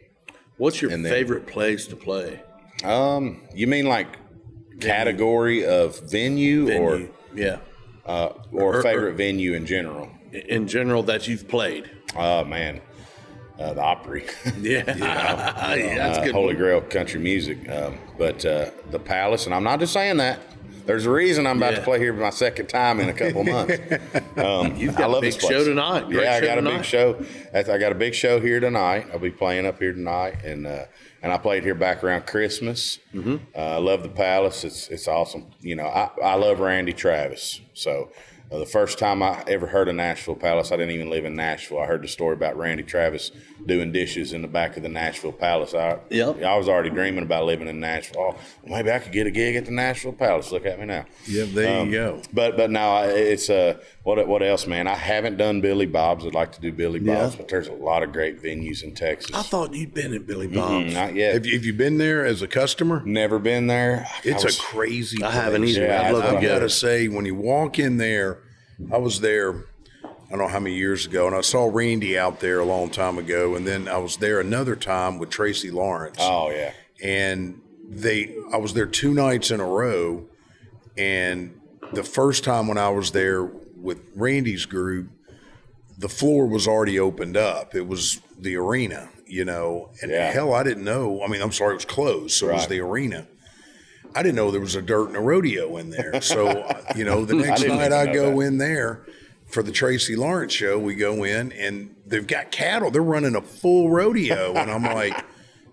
What's your favorite place to play? You mean like category of venue. Or favorite venue in general? In general that you've played. Oh man, the Opry. That's good. Holy Grail country music. But the Palace, and I'm not just saying that. There's a reason I'm about to play here for my second time in a couple months. You've got a big show tonight. I got a big show. I got a big show here tonight. I'll be playing up here tonight, and I played here back around Christmas. I love the Palace. It's awesome. I love Randy Travis. So the first time I ever heard of Nashville Palace, I didn't even live in Nashville. I heard the story about Randy Travis doing dishes in the back of the Nashville Palace. I was already dreaming about living in Nashville. Oh, well, maybe I could get a gig at the Nashville Palace. Look at me now. Yeah, there you go. But no, it's what else, man? I haven't done Billy Bob's. I'd like to do Billy Bob's, but there's a lot of great venues in Texas. I thought you'd been at Billy Bob's. Not yet. Have you been there as a customer? Never been there. It's a crazy place. I haven't either. I'd love to go. I got to say, when you walk in there, I was there don't know how many years ago, and I saw Randy out there a long time ago, and then I was there another time with Tracy Lawrence. Oh, yeah. And I was there 2 nights in a row, and the first time when I was there with Randy's group, the floor was already opened up. It was the arena, and hell, I didn't know. I mean, I'm sorry, it was closed, so it was the arena. I didn't know there was a dirt and a rodeo in there. So, the next night I go in there for the Tracy Lawrence show. We go in, and they've got cattle. They're running a full rodeo, and I'm like,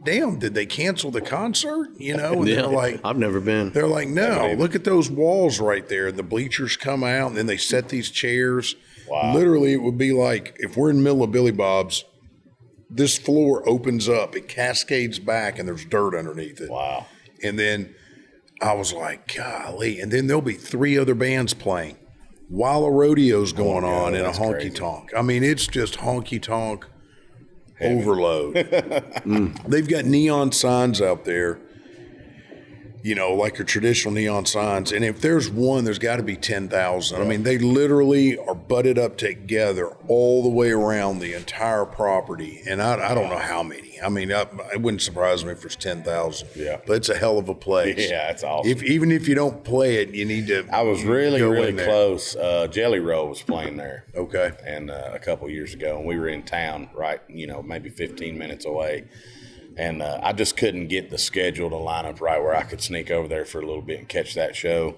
damn, did they cancel the concert? And they're like, I've never been. They're like, no, look at those walls right there. The bleachers come out, and then they set these chairs. Wow. Literally, it would be like if we're in the middle of Billy Bob's, this floor opens up, it cascades back, and there's dirt underneath it. Wow. And then I was like, golly. And then there'll be 3 other bands playing while a rodeo's going on in a honky-tonk. I mean, it's just honky-tonk overload. They've got neon signs out there, like your traditional neon signs. And if there's one, there's got to be 10,000. I mean, they literally are butted up together all the way around the entire property. And I don't know how many. I mean, it wouldn't surprise me if there's 10,000. Yeah. But it's a hell of a place. Yeah, it's awesome. Even if you don't play it, you need to. I was really close. Jelly Roll was playing there. Okay. And a couple years ago, and we were in town, right, maybe 15 minutes away. And I just couldn't get the schedule to line up right where I could sneak over there for a little bit and catch that show.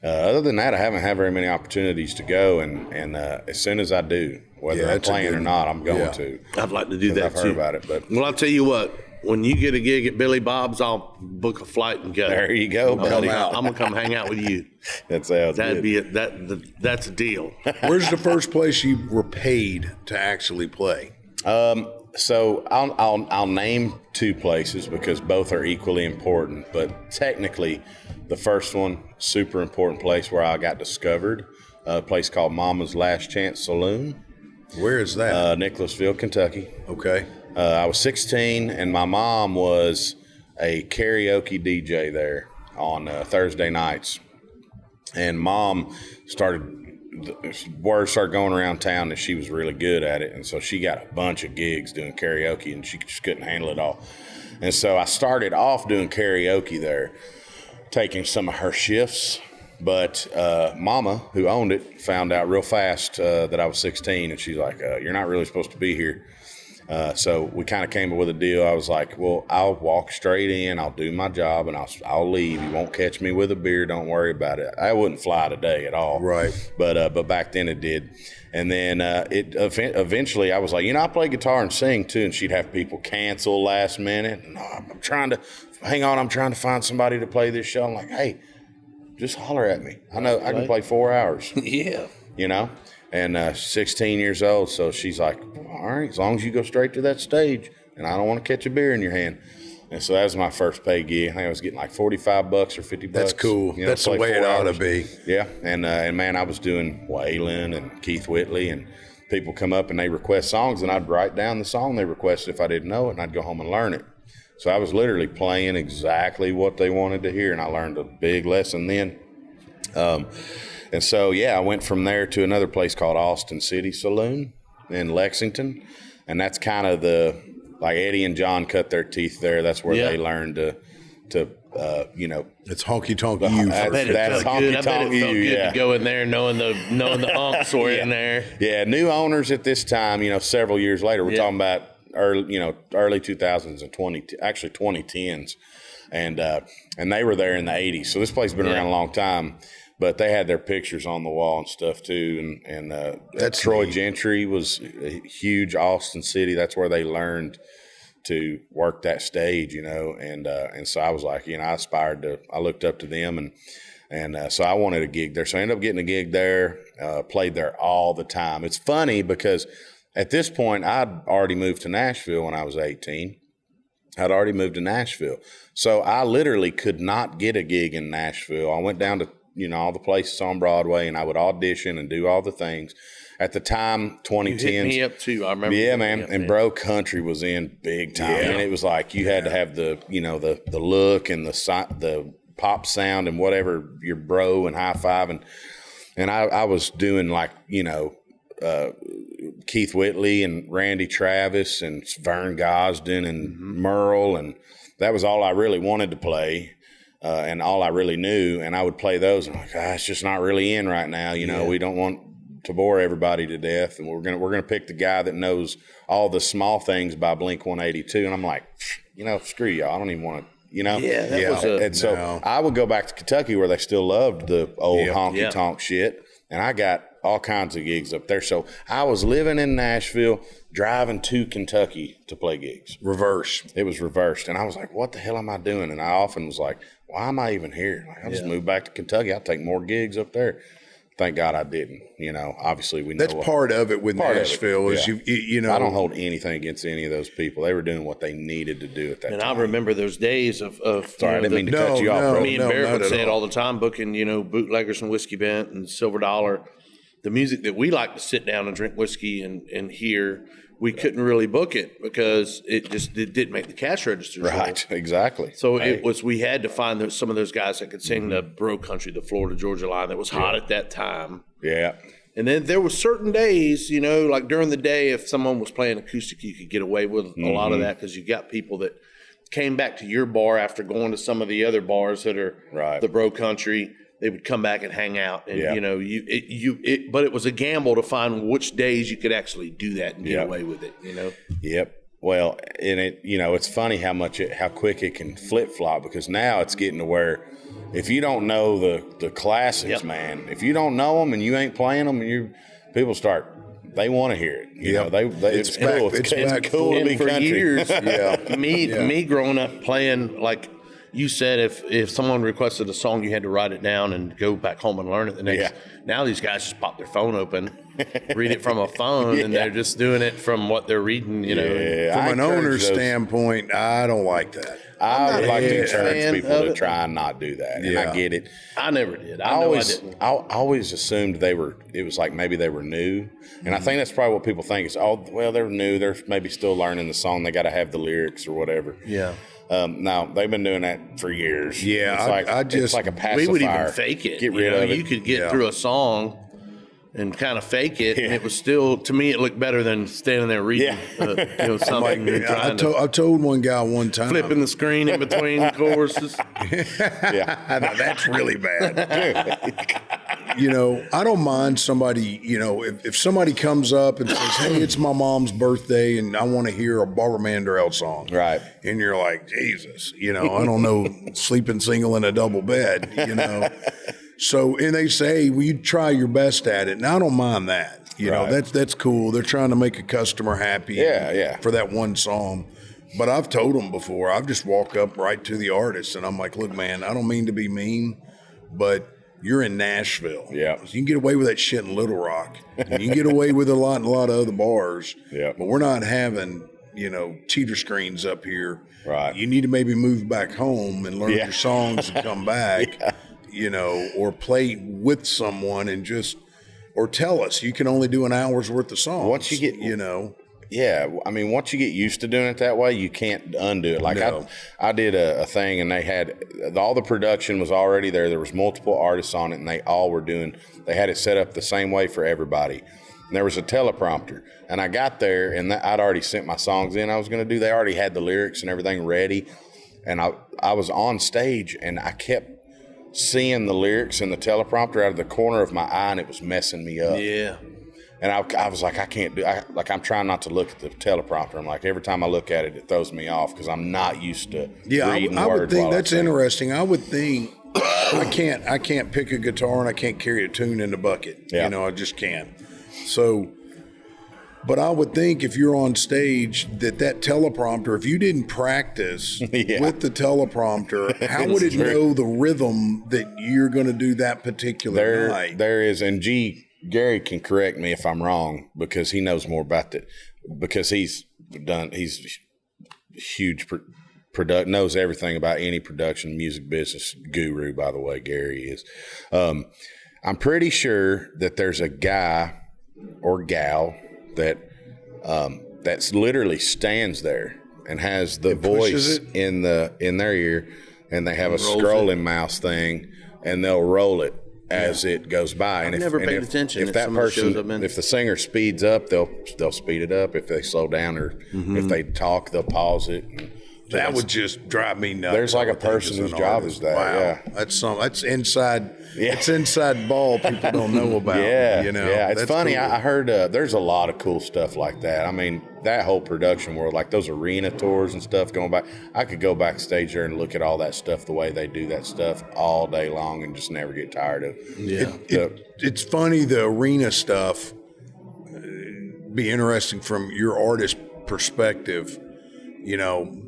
Other than that, I haven't had very many opportunities to go. And as soon as I do, whether I'm playing or not, I'm going to. I'd like to do that too. I've heard about it. But well, I'll tell you what. When you get a gig at Billy Bob's, I'll book a flight and go. There you go, buddy. I'm gonna come hang out with you. That sounds That'd good. be that's a deal. Where's the first place you were paid to actually play? So I'll name 2 places because both are equally important. But technically, the first one, super important place where I got discovered, a place called Mama's Last Chance Saloon. Where is that? Nicholasville, Kentucky. Okay. I was 16, and my mom was a karaoke DJ there on Thursday nights. And Mom word started going around town that she was really good at it. And so she got a bunch of gigs doing karaoke, and she just couldn't handle it all. And so I started off doing karaoke there, taking some of her shifts. But Mama, who owned it, found out real fast that I was 16, and she's like, you're not really supposed to be here. So we kind of came up with a deal. I was like, well, I'll walk straight in. I'll do my job, and I'll leave. You won't catch me with a beer. Don't worry about it. I wouldn't fly today at all. Right. But back then it did. And then eventually I was like, I play guitar and sing too. And she'd have people cancel last minute. And I'm trying to find somebody to play this show. I'm like, hey, just holler at me. I know I can play 4 hours. Yeah. And 16 years old, so she's like, all right, as long as you go straight to that stage, and I don't want to catch a beer in your hand. And so that was my first pay gig. I think I was getting like $45 or $50. That's cool. That's the way it ought to be. Yeah, and man, I was doing Waylon and Keith Whitley, and people come up and they request songs, and I'd write down the song they requested if I didn't know it, and I'd go home and learn it. So I was literally playing exactly what they wanted to hear, and I learned a big lesson then. And so, I went from there to another place called Austin City Saloon in Lexington. And that's kind of like Eddie and John cut their teeth there. That's where they learned to it's honky-tonk you. I bet it felt good. I bet it felt good to go in there knowing the unks were in there. Yeah, new owners at this time, several years later. We're talking about early 2000s and 2010s. And they were there in the 80s. So this place has been around a long time. But they had their pictures on the wall and stuff too, and that's Troy Gentry was a huge Austin City. That's where they learned to work that stage, and so I was like, I looked up to them, and so I wanted a gig there. So I ended up getting a gig there, played there all the time. It's funny because at this point I'd already moved to Nashville when I was 18. I'd already moved to Nashville, so I literally could not get a gig in Nashville. I went down to all the places on Broadway, and I would audition and do all the things. At the time, 2010s. You hit me up too, I remember. Yeah, man. And Bro Country was in big time. Yeah. And it was like you had to have the look and the pop sound and whatever, your bro and high five. And I was doing like, Keith Whitley and Randy Travis and Vern Gosden and Merle, and that was all I really wanted to play. And all I really knew, and I would play those. And I'm like, it's just not really in right now. You know, we don't want to bore everybody to death, and we're gonna pick the guy that knows all the small things by Blink 182. And I'm like, screw y'all. I don't even want to. So I would go back to Kentucky where they still loved the old honky-tonk shit, and I got all kinds of gigs up there. So I was living in Nashville, driving to Kentucky to play gigs. It was reversed. And I was like, what the hell am I doing? And I often was like, why am I even here? Like, I'll just move back to Kentucky. I'll take more gigs up there. Thank God I didn't. Obviously we know that's part of it with Nashville is you know. I don't hold anything against any of those people. They were doing what they needed to do at that time. And I remember those days of sorry, I didn't mean to cut you off. Me and Barrett would say it all the time, booking, Bootleggers and Whiskey Bent and Silver Dollar. The music that we like to sit down and drink whiskey and hear, we couldn't really book it because it didn't make the cash registers. Right, exactly. So we had to find some of those guys that could sing the bro country, the Florida Georgia line that was hot at that time. Yeah. And then there were certain days, like during the day, if someone was playing acoustic, you could get away with a lot of that because you got people that came back to your bar after going to some of the other bars that are the bro country. They would come back and hang out, and but it was a gamble to find which days you could actually do that and get away with it. Yep. Well, and it's funny how quick it can flip flop because now it's getting to where if you don't know the classics, man, if you don't know them and you ain't playing them, and people start. They want to hear it. It's cool. It's cool to be for country. Years. Me growing up playing like. You said if someone requested a song, you had to write it down and go back home and learn it the next. Yeah. Now these guys just pop their phone open, read it from a phone, and they're just doing it from what they're reading. From an owner's standpoint, I don't like that. I would like to encourage people to try and not do that, and I get it. I never did. I always assumed it was like maybe they were new, and I think that's probably what people think is, they're new. They're maybe still learning the song. They got to have the lyrics or whatever. Yeah. No, they've been doing that for years. Yeah, it's like a pacifier. We would even fake it. Get rid of it. You could get through a song and kind of fake it, and it was still, to me, it looked better than standing there reading something. I told one guy one time. Flipping the screen in between choruses. That's really bad. I don't mind somebody, if somebody comes up and says, hey, it's my mom's birthday and I want to hear a Barbara Mandrell song. Right. And you're like, Jesus, I don't know, sleeping single in a double bed, So, and they say, well, you try your best at it. And I don't mind that. That's cool. They're trying to make a customer happy for that one song. But I've told them before, I've just walked up right to the artist and I'm like, look, man, I don't mean to be mean, but you're in Nashville. Yeah. So you can get away with that shit in Little Rock. And you can get away with a lot of other bars. Yeah. But we're not having, cheater screens up here. Right. You need to maybe move back home and learn your songs and come back, or play with someone and or tell us you can only do an hour's worth of songs. Once you get, Yeah, I mean, once you get used to doing it that way, you can't undo it. Like I did a thing, and they had all the production was already there. There was multiple artists on it, and they all were they had it set up the same way for everybody. And there was a teleprompter, and I got there, and I'd already sent my songs in. I was going to do. They already had the lyrics and everything ready, and I was on stage, and I kept seeing the lyrics in the teleprompter out of the corner of my eye, and it was messing me up. Yeah. And I was like, I can't do I'm trying not to look at the teleprompter. I'm like, every time I look at it, it throws me off because I'm not used to reading words. I would think that's interesting. I would think I can't pick a guitar and I can't carry a tune in the bucket. Yeah. I just can't. So, but I would think if you're on stage that teleprompter, if you didn't practice with the teleprompter, how would it know the rhythm that you're going to do that particular night? There is, and Gary can correct me if I'm wrong because he knows more about that because he's huge knows everything about any production music business guru, by the way, Gary is. I'm pretty sure that there's a guy or gal that's literally stands there and has the voice in their ear, and they have a scrolling mouse thing, and they'll roll it as it goes by. And I've never paid attention. If that person, if the singer speeds up, they'll speed it up. If they slow down, or if they talk, they'll pause it. That would just drive me nuts. There's like a person whose job is that. Wow. Yeah, that's inside. Yeah. It's inside ball people don't know about. Yeah, you know. Yeah, it's that's funny. Cool. I heard there's a lot of cool stuff like that. I mean, that whole production world, like those arena tours and stuff going back. I could go backstage there and look at all that stuff, the way they do that stuff all day long, and just never get tired of it. Yeah, it's funny, the arena stuff. Be interesting from your artist perspective, you know.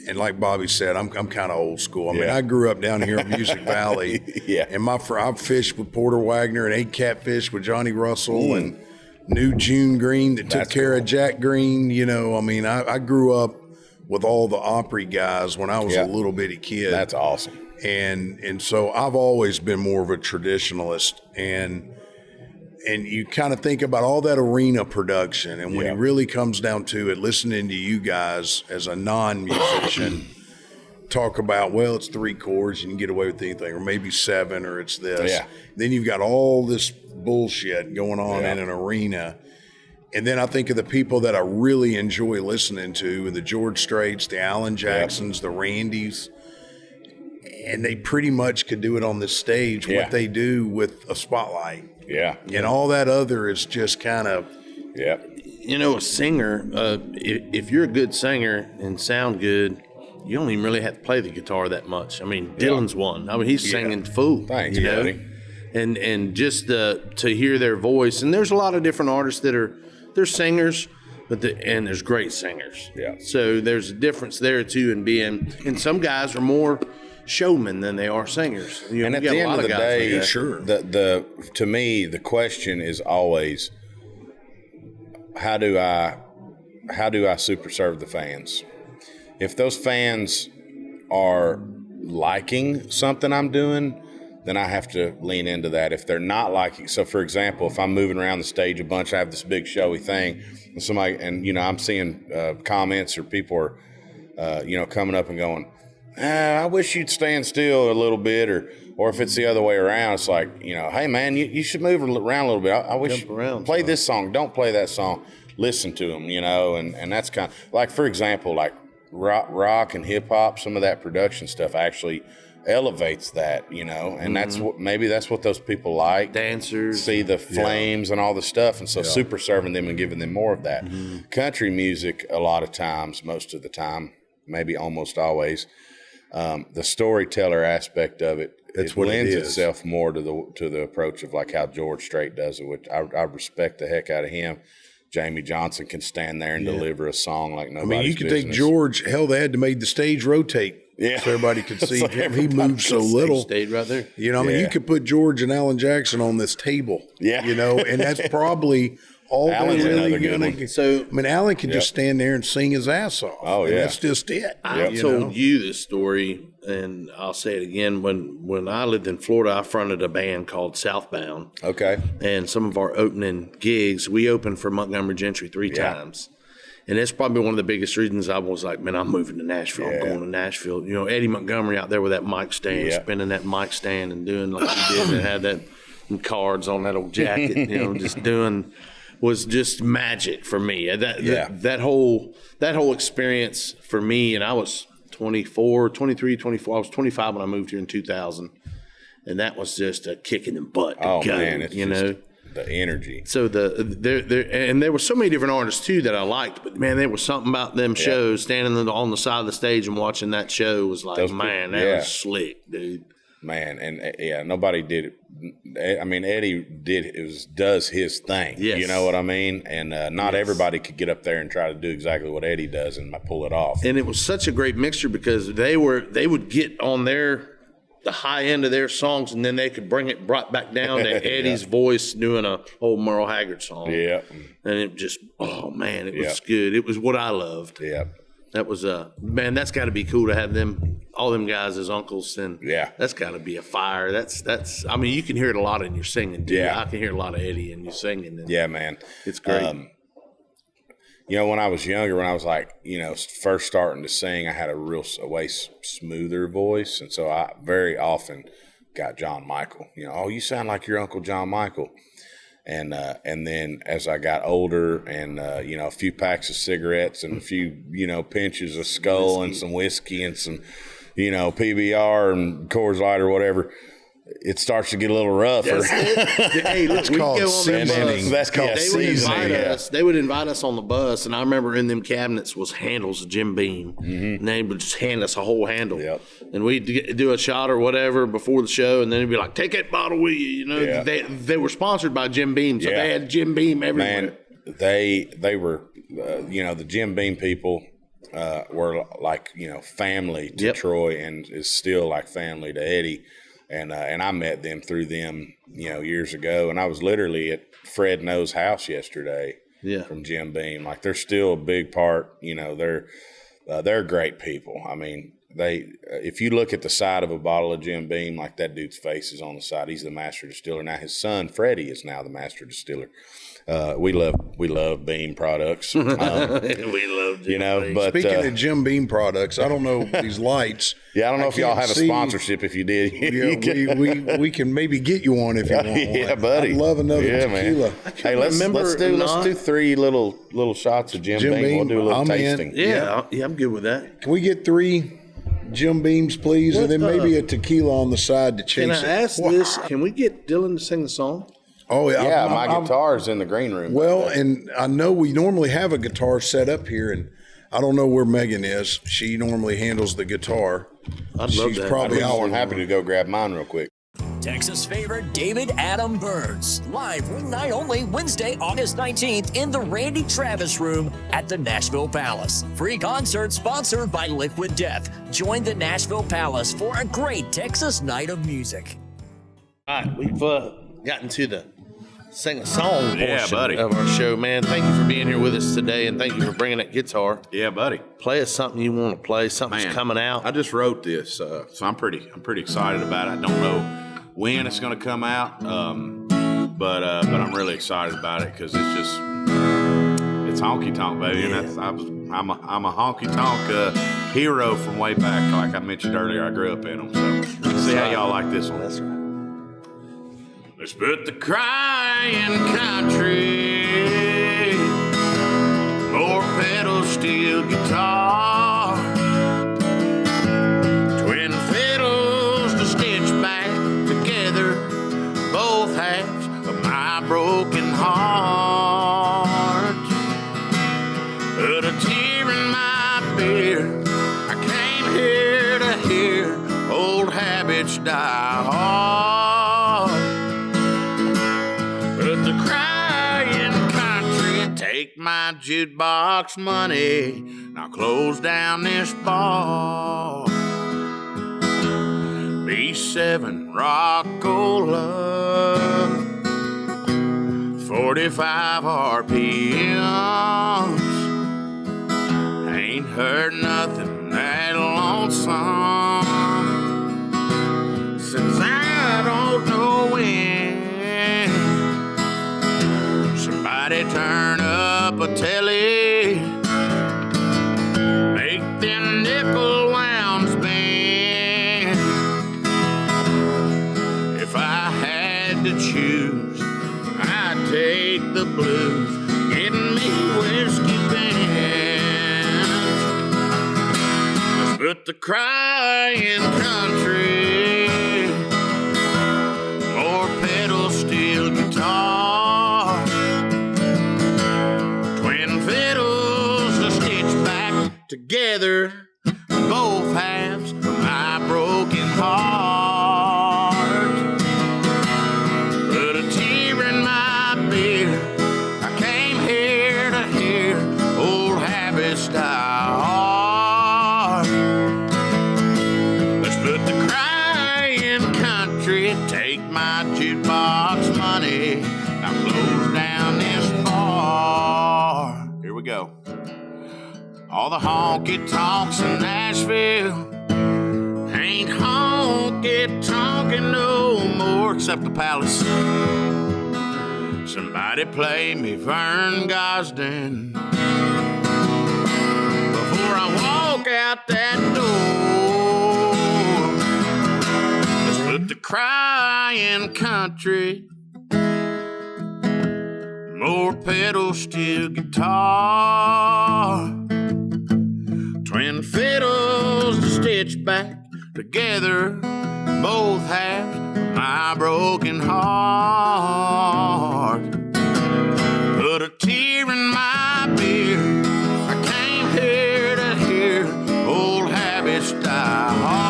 And like Bobby said, I'm kind of old school. I mean, I grew up down here in Music Valley. And I fished with Porter Wagner and ate catfish with Johnny Russell and knew June Green that took care of Jack Green. You know, I mean, I grew up with all the Opry guys when I was a little bitty kid. That's awesome. And so I've always been more of a traditionalist. And you kind of think about all that arena production, and when it really comes down to it, listening to you guys as a non-musician talk about, well, it's 3 chords, you can get away with anything, or maybe 7, or it's this. Yeah. Then you've got all this bullshit going on in an arena. And then I think of the people that I really enjoy listening to, the George Straits, the Alan Jacksons, the Randys, and they pretty much could do it on this stage, what they do with a spotlight. Yeah. And all that other is just kind of. Yeah. You know, a singer, if you're a good singer and sound good, you don't even really have to play the guitar that much. I mean, Dillon's one. I mean, he's singing full. Thanks, you know? buddy. And just to hear their voice. And there's a lot of different artists they're singers, and there's great singers. Yeah. So there's a difference there, too, and some guys are more showmen than they are singers. You know, and at the end of the day, like to me, the question is always, how do I super serve the fans? If those fans are liking something I'm doing, then I have to lean into that. If they're not liking, so for example, if I'm moving around the stage a bunch, I have this big showy thing, and somebody, and you know, I'm seeing comments or people are, you know, coming up and going, I wish you'd stand still a little bit, or if it's the other way around, it's like, you know, hey man, you should move around a little bit. I wish play this song, don't play that song. Listen to them, you know, and that's kind of like, for example, like rock and hip hop. Some of that production stuff actually elevates that, you know, and that's what those people like. Dancers, see the flames and all the stuff, and so super serving them and giving them more of that. Country music, a lot of times, most of the time, maybe almost always. The storyteller aspect of it, lends itself more to the approach of like how George Strait does it, which I respect the heck out of him. Jamie Johnson can stand there and deliver a song like nobody's business. I mean, you could take George. Hell, they had to make the stage rotate so everybody could see him. He moved so little. Stayed right there. You know, I mean, you could put George and Alan Jackson on this table. Yeah. You know, and that's probably all Alan's they're really another good one. So, I mean, Alan can just stand there and sing his ass off. Oh, yeah. That's just it. I told you this story, and I'll say it again. When I lived in Florida, I fronted a band called Southbound. Okay. And some of our opening gigs, we opened for Montgomery Gentry 3 times. And that's probably one of the biggest reasons I was like, man, I'm moving to Nashville. I'm going to Nashville. You know, Eddie Montgomery out there with that mic stand, spinning that mic stand and doing like he did, and had that cards on that old jacket, you know, just doing – was just magic for me. That whole experience for me, and I was 24. I was 25 when I moved here in 2000, and that was just a kick in the butt. Man, it's know, the energy. So and there were so many different artists too that I liked, but man, there was something about them shows, standing on the side of the stage and watching that show was like, that was slick, dude. Man, and nobody did it. I mean, Eddie does his thing. Yes. You know what I mean? And not everybody could get up there and try to do exactly what Eddie does and pull it off. And it was such a great mixture because they would get on the high end of their songs, and then they could brought back down to Eddie's voice doing a old Merle Haggard song. Yeah. And it just, oh man, it was good. It was what I loved. Yeah. That was man, that's got to be cool to have all them guys as uncles, and that's got to be a fire. That's I mean, you can hear it a lot in your singing too. I can hear a lot of Eddie in your singing. And man, it's great. You know, when I was younger, when I was like, you know, first starting to sing, I had a way smoother voice, and so I very often got John Michael. Oh, you sound like your Uncle John Michael. And then as I got older and, a few packs of cigarettes and a few, pinches of Skull and some whiskey and some, PBR and Coors Light or whatever, it starts to get a little rougher. Hey, look, we go on the bus. They would invite us on the bus, and I remember in them cabinets was handles of Jim Beam, and they would just hand us a whole handle, and we'd do a shot or whatever before the show, and then it'd be like, "Take that bottle with you." They were sponsored by Jim Beam, so they had Jim Beam everywhere. Man, they were, the Jim Beam people were like family to Troy, and is still like family to Eddie. And I met them through them, years ago. And I was literally at Fred No's house yesterday from Jim Beam. Like, they're still a big part. They're great people. I mean, if you look at the side of a bottle of Jim Beam, like, that dude's face is on the side. He's the master distiller. Now his son, Freddie, is now the master distiller. We love Beam products. We love Jim Beam. But speaking of Jim Beam products, I don't know these lights. I don't know if y'all have a sponsorship. If you did, we can maybe get you one if you want. Yeah, buddy. I'd love another tequila. Hey, let's do 3 little shots of Jim Beam. We'll do a little tasting. Yeah, I'm good with that. Can we get 3 Jim Beams, please, and then maybe a tequila on the side to chase it? Can I ask this? Can we get Dillon to sing the song? Oh, yeah. My guitar's in the green room. Well, and I know we normally have a guitar set up here, and I don't know where Megan is. She normally handles the guitar. She's probably out. I'm happy to go grab mine real quick. Texas favorite David Adam Burns, live one night only, Wednesday, August 19th in the Randy Travis Room at the Nashville Palace. Free concert sponsored by Liquid Death. Join the Nashville Palace for a great Texas night of music. All right, we've gotten to the sing a song portion of our show, man. Thank you for being here with us today, and thank you for bringing that guitar. Yeah, buddy. Play us something you want to play. Something's coming out. I just wrote this, so I'm pretty excited about it. I don't know when it's going to come out, but I'm really excited about it because it's honky-tonk, baby, and I'm a honky-tonk hero from way back. Like I mentioned earlier, I grew up in them. So let's see how y'all like this one. That's right. Let's put the crying country, more pedal steel guitar, twin fiddles to stitch back together both halves of my broken heart. Put a tear in my beer, I came here to hear old habits die hard. Take my jukebox money, now close down this bar. B7 Rockola, 45 RPMs. Ain't heard nothing that lonesome since I don't know when. Somebody turn up a telly, make them nickel wounds bend. If I had to choose, I'd take the blues, getting me whiskey bands. Let's put the crying country, more pedal steel guitar, together, both halves of my broken heart. Put a tear in my beer, I came here to hear old habits die hard. Let's put the crying country, take my jukebox money, now close down this bar. Here we go. All the honky-tonks in Nashville ain't honky-tonking no more, except the Palace. Somebody play me Vern Gosden before I walk out that door. Let's put Put the crying country, more pedals to guitar, twin fiddles to stitch back together both halves of my broken heart. Put a tear in my beer, I came here to hear old habits die hard.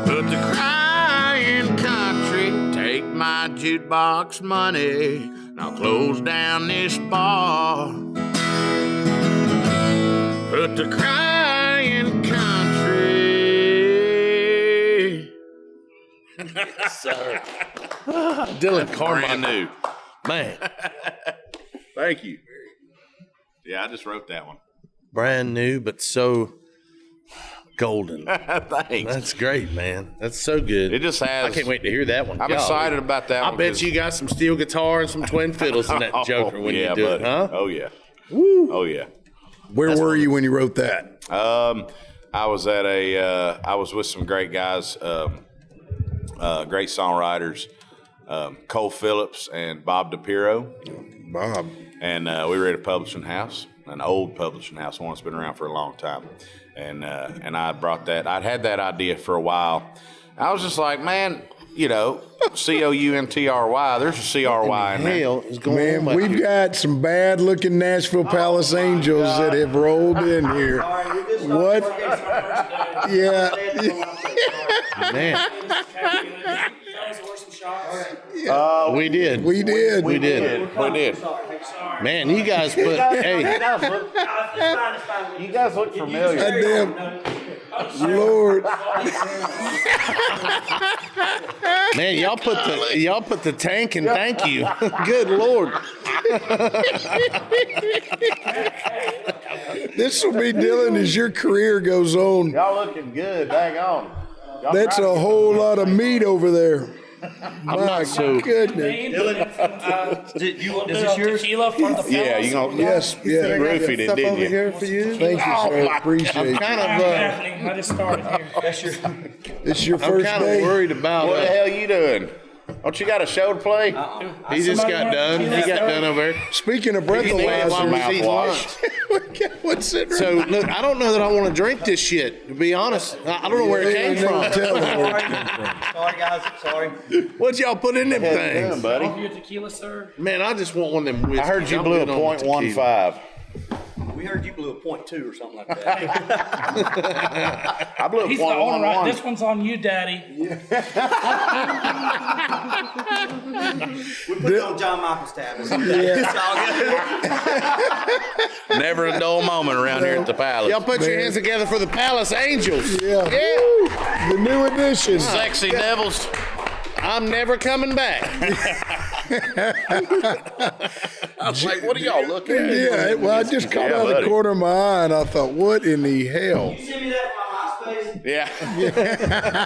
Put the crying country, take my jukebox money, and I'll close down this bar. Put the crying country. Sir. Dillon Carmichael. Man. Thank you. Yeah, I just wrote that one. Brand new, but so golden. Thanks. That's great, man. That's so good. It just has. I can't wait to hear that one. I'm excited about that one. I bet you got some steel guitar and some twin fiddles in that Joker when you do it, huh? Oh, yeah. Woo. Oh, yeah. Where were you when you wrote that? I was at I was with some great guys, great songwriters, Cole Phillips and Bob DePiro. Bob. And we were at a publishing house, an old publishing house, one that's been around for a long time. And I brought that. I'd had that idea for a while. I was just like, man, you know, COUNTRY. There's a CRY in there. Hell is going on. We've got some bad-looking Nashville Palace Angels that have rolled in here. What? Yeah. Man. We did. We did. We did. Man, you guys put. Hey, You guys look familiar. Goddamn. Lord. man, y'all put the tank in thank you. Good Lord. This will be Dillon as your career goes on. Y'all looking good. Dang on. That's a whole lot of meat over there. I'm not so. Goodness. Is this yours? Tequila for the Yeah, you gonna Yes, yeah. roofied it, didn't you? Here for you. Thank you, sir. Appreciate I'm it. kind of. I just started here. That's your. It's your I'm first kind of day. worried about. What the hell you doing? Don't you got a show to play? He just got done. He got done over there. Speaking of While we breathalyzer, eat lunch. what's it? So look, I don't know that I want to drink this shit. To be honest, I don't know where it came from. Sorry, guys. Sorry. What y'all put in them Doing, things, buddy? Offer you a tequila, sir? man? I just want one of them whiskeys. I heard you I'm blew a good on tequila. .15. We heard you blew a .2 or something like that. I blew a He's the owner, right? .11. This one's on you, Daddy. We put it on John Michael's tab. It's all good. Never a dull moment around here at the Palace. Y'all put your hands together for the Palace Angels. Yeah. Woo! The new edition. Sexy devils. I'm never coming back. I was like, what are y'all looking at? Yeah, well, I just caught out of the buddy. corner of my eye, and I thought, what in the hell? Send me that from MySpace. Yeah.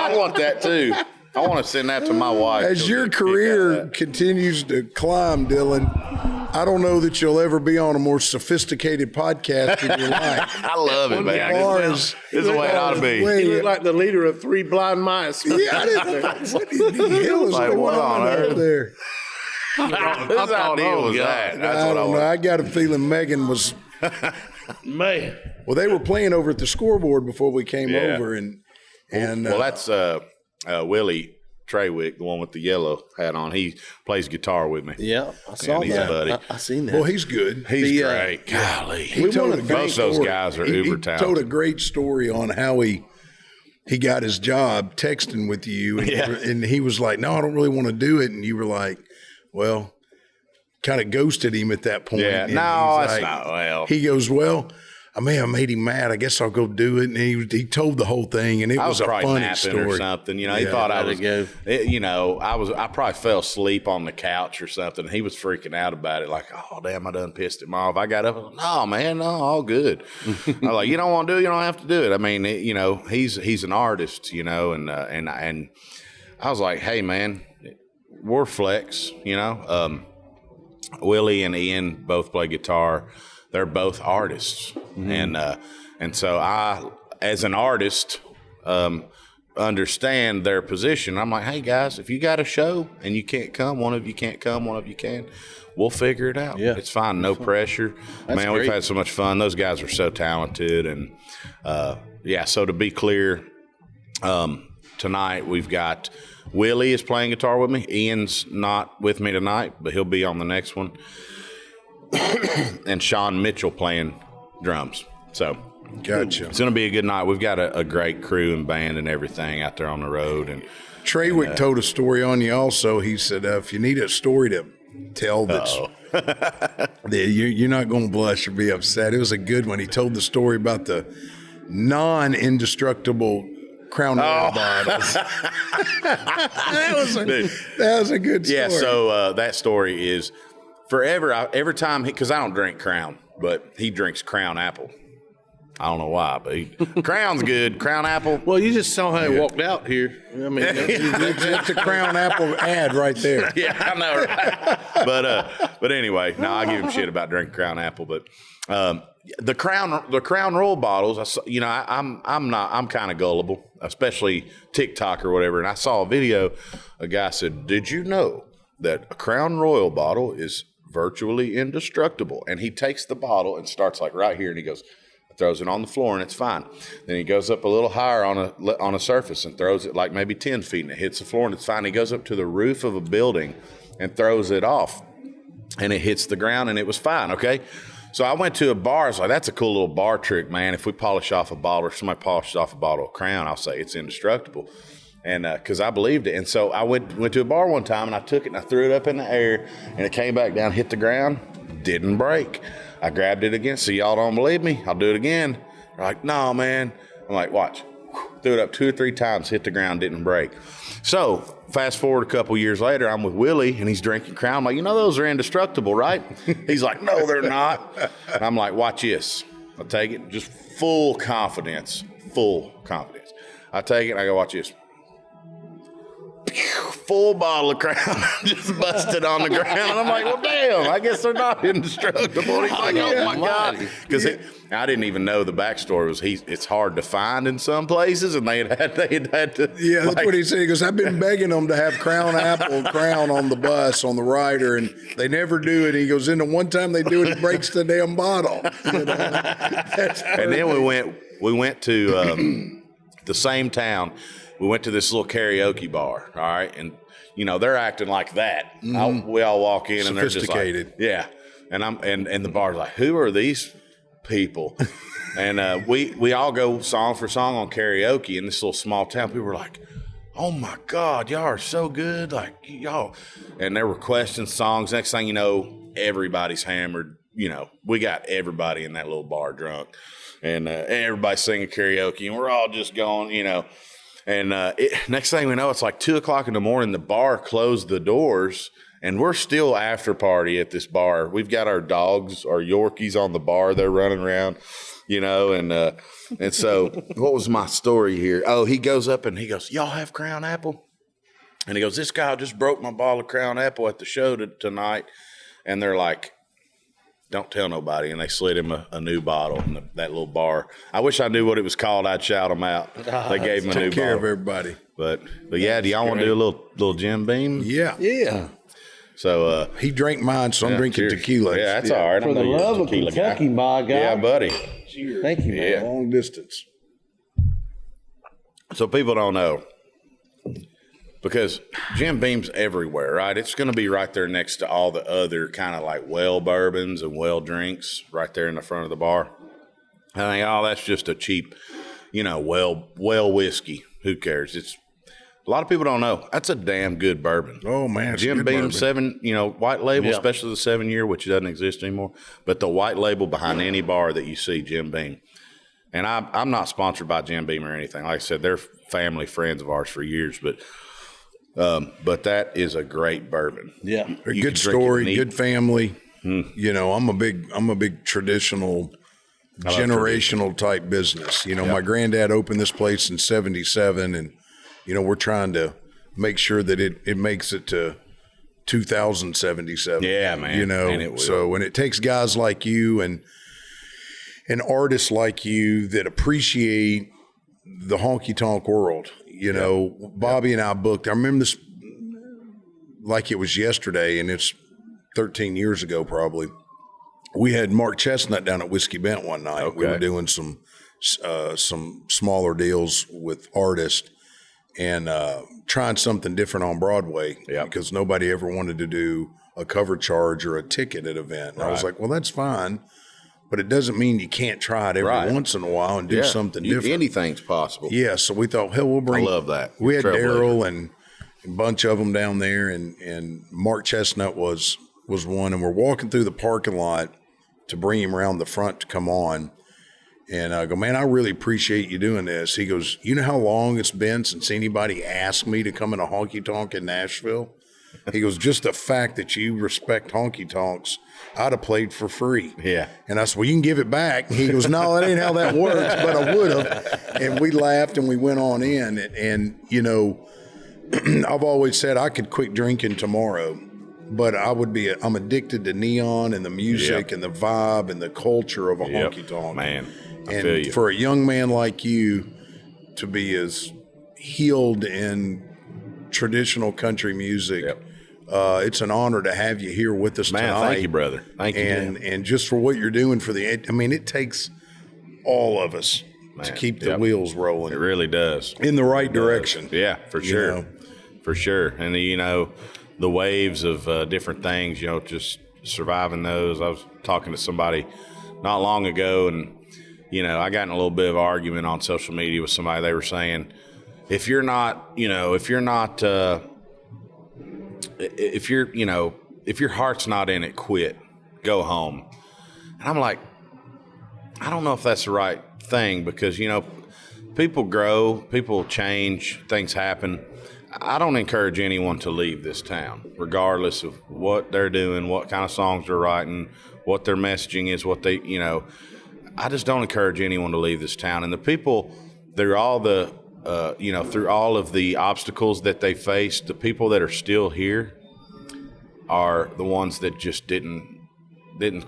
I want that too. I want to send that to my wife. As She'll your get a kick out of career that. continues to climb, Dillon, I don't know that you'll ever be on a more sophisticated podcast in your life. I love it, man. Ours- This is the way it ought to be. Way- You look like the leader of Three Blind Mice. Yeah, I didn't know. What in the hell is Like, going what on on earth? over there? Whose idea was that? That's I what I don't know. want. I got a feeling Megan was. Man. Well, they were playing over at the scoreboard before we came Yeah. over, and Well, that's Willie Treywick, the one with the yellow hat on. He plays guitar with me. Yeah, I saw he's a that. buddy. I seen that. well, he's good. He's The, great. Golly. He told a Both great of those story. guys are He uber told a talented. great story on how he got his job texting with you, and, Yeah. and he was like, "No, I don't really want to do it," and you were like, "Well," kind of ghosted him at that point. Yeah, And no, he's that's like- not well. He goes, "Well, I made him mad. I guess I'll go do it." And he told the whole thing, and it I was was a probably funny napping story or something. You know, he Yeah, thought I let was. it go. You know, I probably fell asleep on the couch or something. He was freaking out about it, like, "Oh damn, I done pissed him off." I got up. I was like, "No, man, no, all good." I was like, "You don't want to do it, you don't have to do it." I mean, you know, he's an artist, you know, and I was like, "Hey, man, we're flex," you know. Willie and Ian both play guitar. They're both artists, and so I, as an artist, understand their position. I'm like, hey guys, if you got a show and you can't come, one of you can't come, one of you can, we'll figure it out. Yeah, it's fine. No pressure. Man, we've had so much fun. Those guys are so talented. And so to be clear, tonight we've got Willie is playing guitar with me. Ian's not with me tonight, but he'll be on the next one. And Sean Mitchell playing drums. So gotcha. It's going to be a good night. We've got a great crew and band and everything out there on the road. And Treywick told a story on you also. He said, if you need a story to tell that's you're not going to blush or be upset. It was a good one. He told the story about the non-indestructible Crown Royal bottles. that was a good story. Yeah, so that story is forever. Every time, because I don't drink Crown, but he drinks Crown Apple. I don't know why, but Crown's good. Crown Apple. Well, you just saw how he walked out here. I mean, that's a Crown Apple ad right there. Yeah, I know, right? But anyway, no, I give him shit about drinking Crown Apple. But the Crown Royal bottles, I'm kind of gullible, especially TikTok or whatever. And I saw a video. A guy said, "Did you know that a Crown Royal bottle is virtually indestructible?" And he takes the bottle and starts like right here, and he goes, throws it on the floor, and it's fine. Then he goes up a little higher on a surface and throws it like maybe 10 feet, and it hits the floor, and it's fine. He goes up to the roof of a building and throws it off, and it hits the ground, and it was fine, okay? So I went to a bar. I was like, that's a cool little bar trick, man. If we polish off a bottle or somebody polishes off a bottle of Crown, I'll say it's indestructible. And because I believed it. And so I went to a bar one time, and I took it, and I threw it up in the air, and it came back down, hit the ground, didn't break. I grabbed it again. So y'all don't believe me? I'll do it again. They're like, no, man. I'm like, watch. Threw it up 2 or 3 times, hit the ground, didn't break. So fast forward a couple years later, I'm with Willie, and he's drinking Crown. I'm like, those are indestructible, right? He's like, no, they're not. And I'm like, watch this. I take it, just full confidence. I take it, and I go, watch this. Full bottle of Crown just busted on the ground. And I'm like, well, damn, I guess they're not indestructible. He's like, oh my God. Because I didn't even know the backstory was it's hard to find in some places, and they had to. Yeah, that's what he said. He goes, I've been begging them to have Crown Apple Crown on the bus, on the rider, and they never do it. He goes, and the one time they do it, it breaks the damn bottle. And then we went to the same town. We went to this little karaoke bar, all right? And, they're acting like that. Mm-hmm. We all walk in, and they're just like, yeah. And the bar's like, who are these people? And we all go song for song on karaoke in this little small town. People were like, oh, my God, y'all are so good. Like, y'all. And they're requesting songs. Next thing you know, everybody's hammered. We got everybody in that little bar drunk. And everybody's singing karaoke, and we're all just going, And next thing we know, it's like 2:00 in the morning. The bar closed the doors, and we're still after party at this bar. We've got our dogs, our Yorkies on the bar. They're running around, And so what was my story here? Oh, he goes up and he goes, y'all have Crown Apple? And he goes, this guy just broke my bottle of Crown Apple at the show tonight. And they're like, don't tell nobody. And they slid him a new bottle in that little bar. I wish I knew what it was called. I'd shout them out. They gave him a new bottle. Take care of everybody. But yeah, do y'all want to do a little Jim Beam? Yeah. So he drank mine, so I'm drinking tequila. Yeah, that's all right. For the love of Kentucky, my God. Yeah, buddy. Cheers. Thank you, man. Yeah. Long distance. So people don't know. Because Jim Beam's everywhere, right? It's going to be right there next to all the other kind of like well bourbons and well drinks right there in the front of the bar. I think, that's just a cheap, well whiskey. Who cares? A lot of people don't know. That's a damn good bourbon. Oh, man. Jim Beam 7, white label, especially the 7-year, which doesn't exist anymore. But the white label behind any bar that you see, Jim Beam. And I'm not sponsored by Jim Beam or anything. Like I said, they're family friends of ours for years, but that is a great bourbon. Yeah, a good story, good family. I'm a big traditional, generational type business. My granddad opened this place in '77, and we're trying to make sure that it makes it to 2077. Yeah, man. And it will. So when it takes guys like you and artists like you that appreciate the honky-tonk world. You know, Bobby and I booked, I remember this like it was yesterday, and it's 13 years ago probably. We had Mark Chestnut down at Whiskey Bent one night. Okay. We were doing some smaller deals with artists and trying something different on Broadway because nobody ever wanted to do a cover charge or a ticket at an event. And I was like, well, that's fine. But it doesn't mean you can't try it every once in a while and do something different. Anything's possible. Yeah, so we thought, hell, we'll bring. I love that. We had Daryl and a bunch of them down there, and Mark Chestnut was one. And we're walking through the parking lot to bring him around the front to come on. And I go, man, I really appreciate you doing this. He goes, you know how long it's been since anybody asked me to come in a honky-tonk in Nashville? He goes, just the fact that you respect honky-tonks, I'd have played for free. Yeah. And I said, well, you can give it back. And he goes, no, that ain't how that works, but I would have. And we laughed and we went on in. And you know, I've always said I could quit drinking tomorrow, but I'm addicted to neon and the music and the vibe and the culture of a honky-tonk. Man, I feel you. For a young man like you to be as healed in traditional country music, it's an honor to have you here with us tonight. Thank you, brother. Thank you. And just for what you're doing for it takes all of us to keep the wheels rolling. It really does. In the right direction. Yeah, for sure. You know? For sure. And, you know, the waves of different things, you know, just surviving those. I was talking to somebody not long ago, and, you know, I got in a little bit of argument on social media with somebody. They were saying, if your heart's not in it, quit, go home. And I'm like, I don't know if that's the right thing, because, you know, people grow, people change, things happen. I don't encourage anyone to leave this town, regardless of what they're doing, what kind of songs they're writing, what their messaging is, what they, you know, I just don't encourage anyone to leave this town. And the people, through all the, through all of the obstacles that they faced, the people that are still here are the ones that just didn't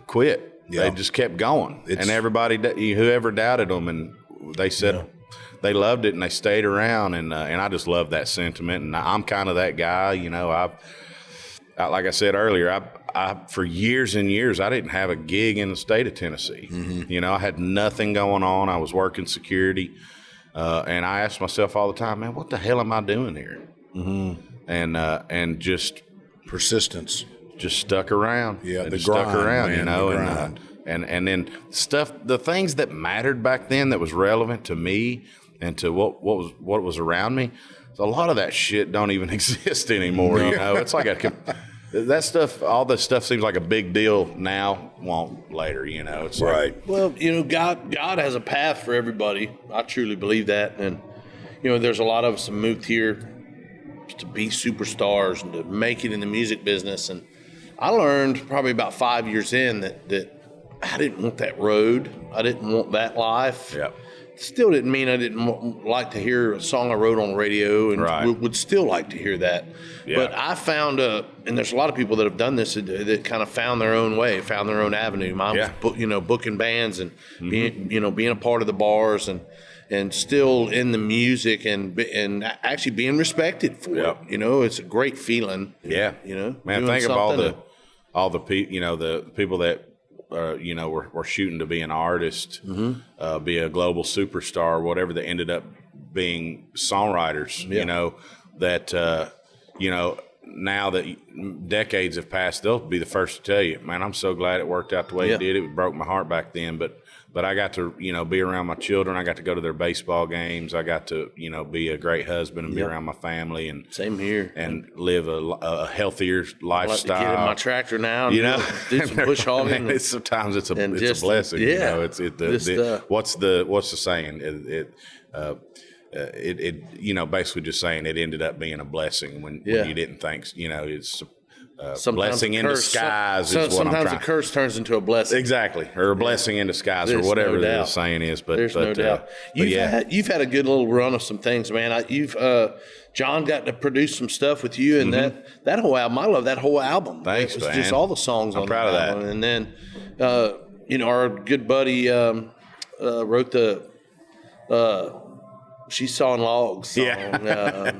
quit. Yeah. They just kept going. And everybody, whoever doubted them, and they said they loved it and they stayed around. And I just love that sentiment. And I'm kind of that guy. You know, like I said earlier, I for years and years, I didn't have a gig in the state of Tennessee. Mm-hmm. You know, I had nothing going on. I was working security. And I asked myself all the time, man, what the hell am I doing here? Mm-hmm. And just persistence, just stuck around. Yeah, the grind, you know, and then the things that mattered back then that was relevant to me and to what was around me. So a lot of that shit don't even exist anymore. You know, it's like that stuff. All this stuff seems like a big deal now, won't later. You know, it's right. Like, well, you know, God has a path for everybody. I truly believe that, and you know, there's a lot of us that moved here to be superstars and to make it in the music business. And I learned probably about 5 years in that I didn't want that road. I didn't want that life. Yeah. Still didn't mean I didn't like to hear a song I wrote on the radio, and would still like to hear that. Yeah. But I found and there's a lot of people that have done this that kind of found their own way, found their own avenue. Mine was, booking bands and being a part of the bars and still in the music and actually being respected for it. You know, it's a great feeling. Yeah. You know, man, think of all the people, you know, the people that were shooting to be an artist, be a global superstar, whatever, that ended up being songwriters. You know, that now that decades have passed, they'll be the first to tell you, man, I'm so glad it worked out the way it did. It broke my heart back then, but I got to, you know, be around my children. I got to go to their baseball games. I got to, you know, be a great husband and be around my family. And same here. And live a healthier lifestyle. I like to get in my tractor now and you know, do some bush hogging. Sometimes it's a blessing. Yeah. You know, what's the saying? It you know, basically just saying it ended up being a blessing when you didn't think, you know, it's blessing in disguise is what I'm trying. Sometimes a curse turns into a blessing. Exactly. Or a blessing in disguise, or whatever the saying is. But there's no doubt. You've had a good little run of some things, man. John got to produce some stuff with you, and that whole album, I love that whole album. Thanks, man. Just all the songs on proud of that album. And then, you know, our good buddy wrote the She's Sawing Logs song. Yeah.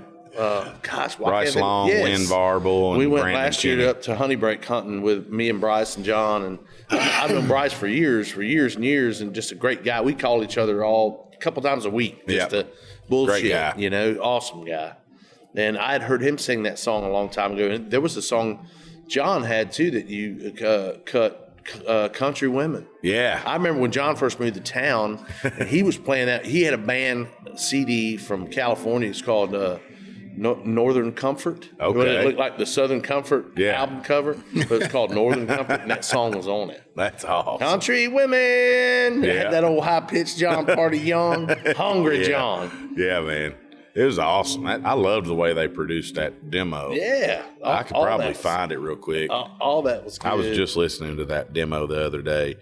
Gosh, Bryce Long, Wynn Varble, and we went Brandon last year up to Honeybreak hunting with me and Bryce and John, and I've known Bryce for years and years, and just a great guy. We call each other a couple times a week just to bullshit. Great guy. You know, awesome guy. And I had heard him sing that song a long time ago. And there was a song John had too that you cut, Country Women. Yeah. I remember when John first moved to town, and he was playing that. He had a band CD from California. It's called Northern Comfort. Okay. It looked like the Southern Comfort album cover, but it's called Northern Comfort, and that song was on it. That's awesome. Country Women. Yeah. Had that old high-pitched John Party Young, Hungry John. Yeah, man. It was awesome. I loved the way they produced that demo. Yeah. I could probably find it real quick. All that was good. I was just listening to that demo the other day.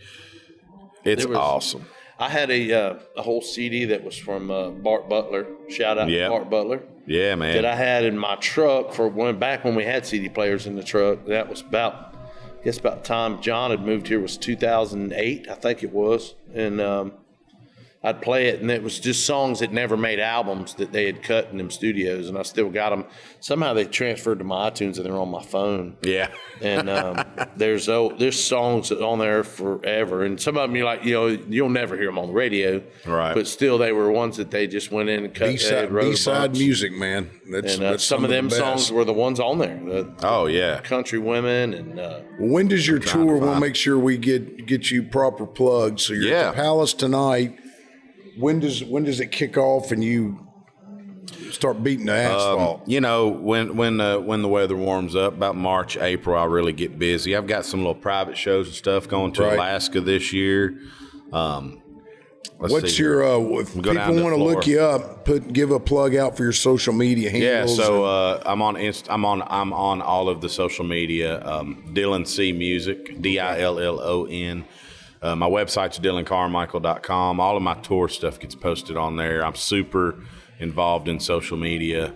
It's awesome. I had a whole CD that was from Bart Butler. Shout out to Bart Butler. Yeah, man. That I had in my truck back when we had CD players in the truck. That was about the time John had moved here was 2008, I think it was. And I'd play it, and it was just songs that never made albums that they had cut in them studios, and I still got them. Somehow they transferred to my iTunes, and they're on my phone. Yeah. And there's songs that on there forever, and some of them you'll never hear them on the radio. Right. But still, they were ones that they just went in and cut. B-side music, man. That's some of them songs were the ones on there. Country Women and. When does your tour? We'll make sure we get you proper plugs. So you're at the Palace tonight. When does it kick off and you start beating the asphalt? When the weather warms up, about March, April, I really get busy. I've got some little private shows and stuff going to Alaska this year. What's your if people want to look you up, give a plug out for your social media handles? Yeah, so I'm on all of the social media. Dillon C Music, DILLON. My website's DillonCarmichael.com. All of my tour stuff gets posted on there. I'm super involved in social media.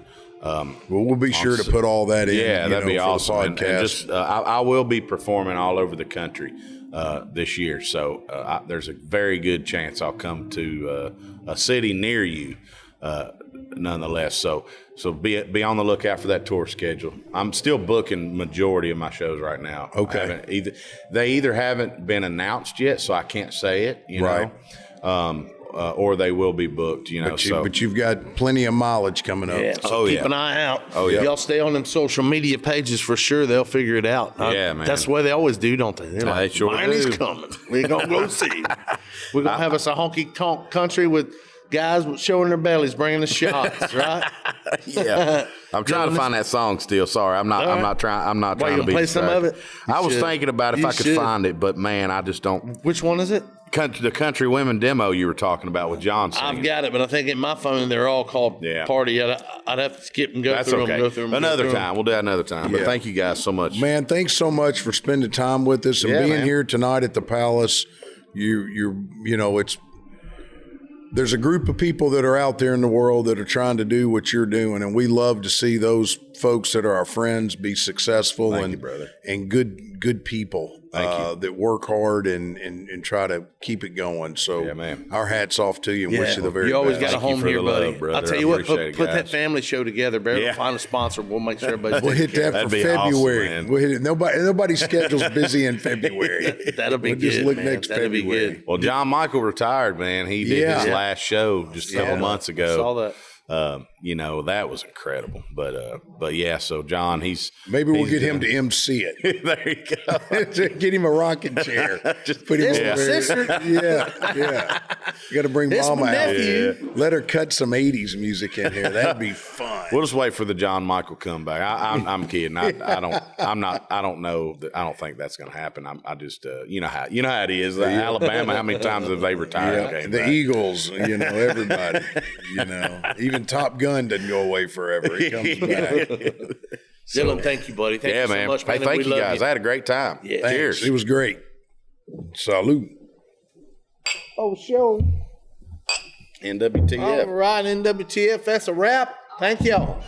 We'll be sure to put all that in. Yeah, that'd be awesome. And I will be performing all over the country this year. So there's a very good chance I'll come to a city near you nonetheless. So be on the lookout for that tour schedule. I'm still booking majority of my shows right now. Okay. They either haven't been announced yet, so I can't say it, you know, or they will be booked, But you've got plenty of mileage coming up. Yeah, so keep an eye out. If y'all stay on them social media pages for sure, they'll figure it out. Man. That's the way they always do, don't they? They're like, they sure mine is do. coming. We're going to go see. We're going to have us a honky-tonk country with guys showing their bellies, bringing the shots, right? Yeah. I'm trying to find that song still. Sorry, I'm not trying to be play some of it? I was thinking about if I could find it, but man, I just don't. Which one is it? The Country Women demo you were talking about with John singing. I've got it, but I think in my phone they're all called Party. I'd have to skip and go through them. Another time. We'll do that another time. But thank you guys so much. Man, thanks so much for spending time with us and being here tonight at the Palace. There's a group of people that are out there in the world that are trying to do what you're doing, and we love to see those folks that are our friends be successful and good people that work hard and try to keep it going. So our hats off to you and wish you the very best. You always got a home here, buddy. Brother. I'll tell you what, put that family show together. Barrett will find a sponsor. We'll make sure everybody's We'll hit that for February. Awesome, we'll hit it. Nobody's schedule's busy in February. That'll be good. Just look man. next That'll February. Well, John Michael retired, man. He did his last show just a couple months ago. I saw that. That was incredible. But yeah, so John, maybe we'll get him to MC it. There you go. Get him a rocking chair. Just put him over there. Yeah. You got to bring Mama out. Yeah. Let her cut some '80s music in here. That'd be fun. We'll just wait for the John Michael comeback. I'm kidding. I don't know. I don't think that's going to happen. I just you know how it is. Alabama. How many times have they retired? The Eagles. Everybody. Even Top Gun doesn't go away forever. He comes back. Dillon, thank you, buddy. Thank you so much, man. Hey, thank you guys. I had a great time. Yeah. Cheers. It was great. Salute. Oh, show. NWTF. All right, NWTF. That's a wrap. Thank y'all.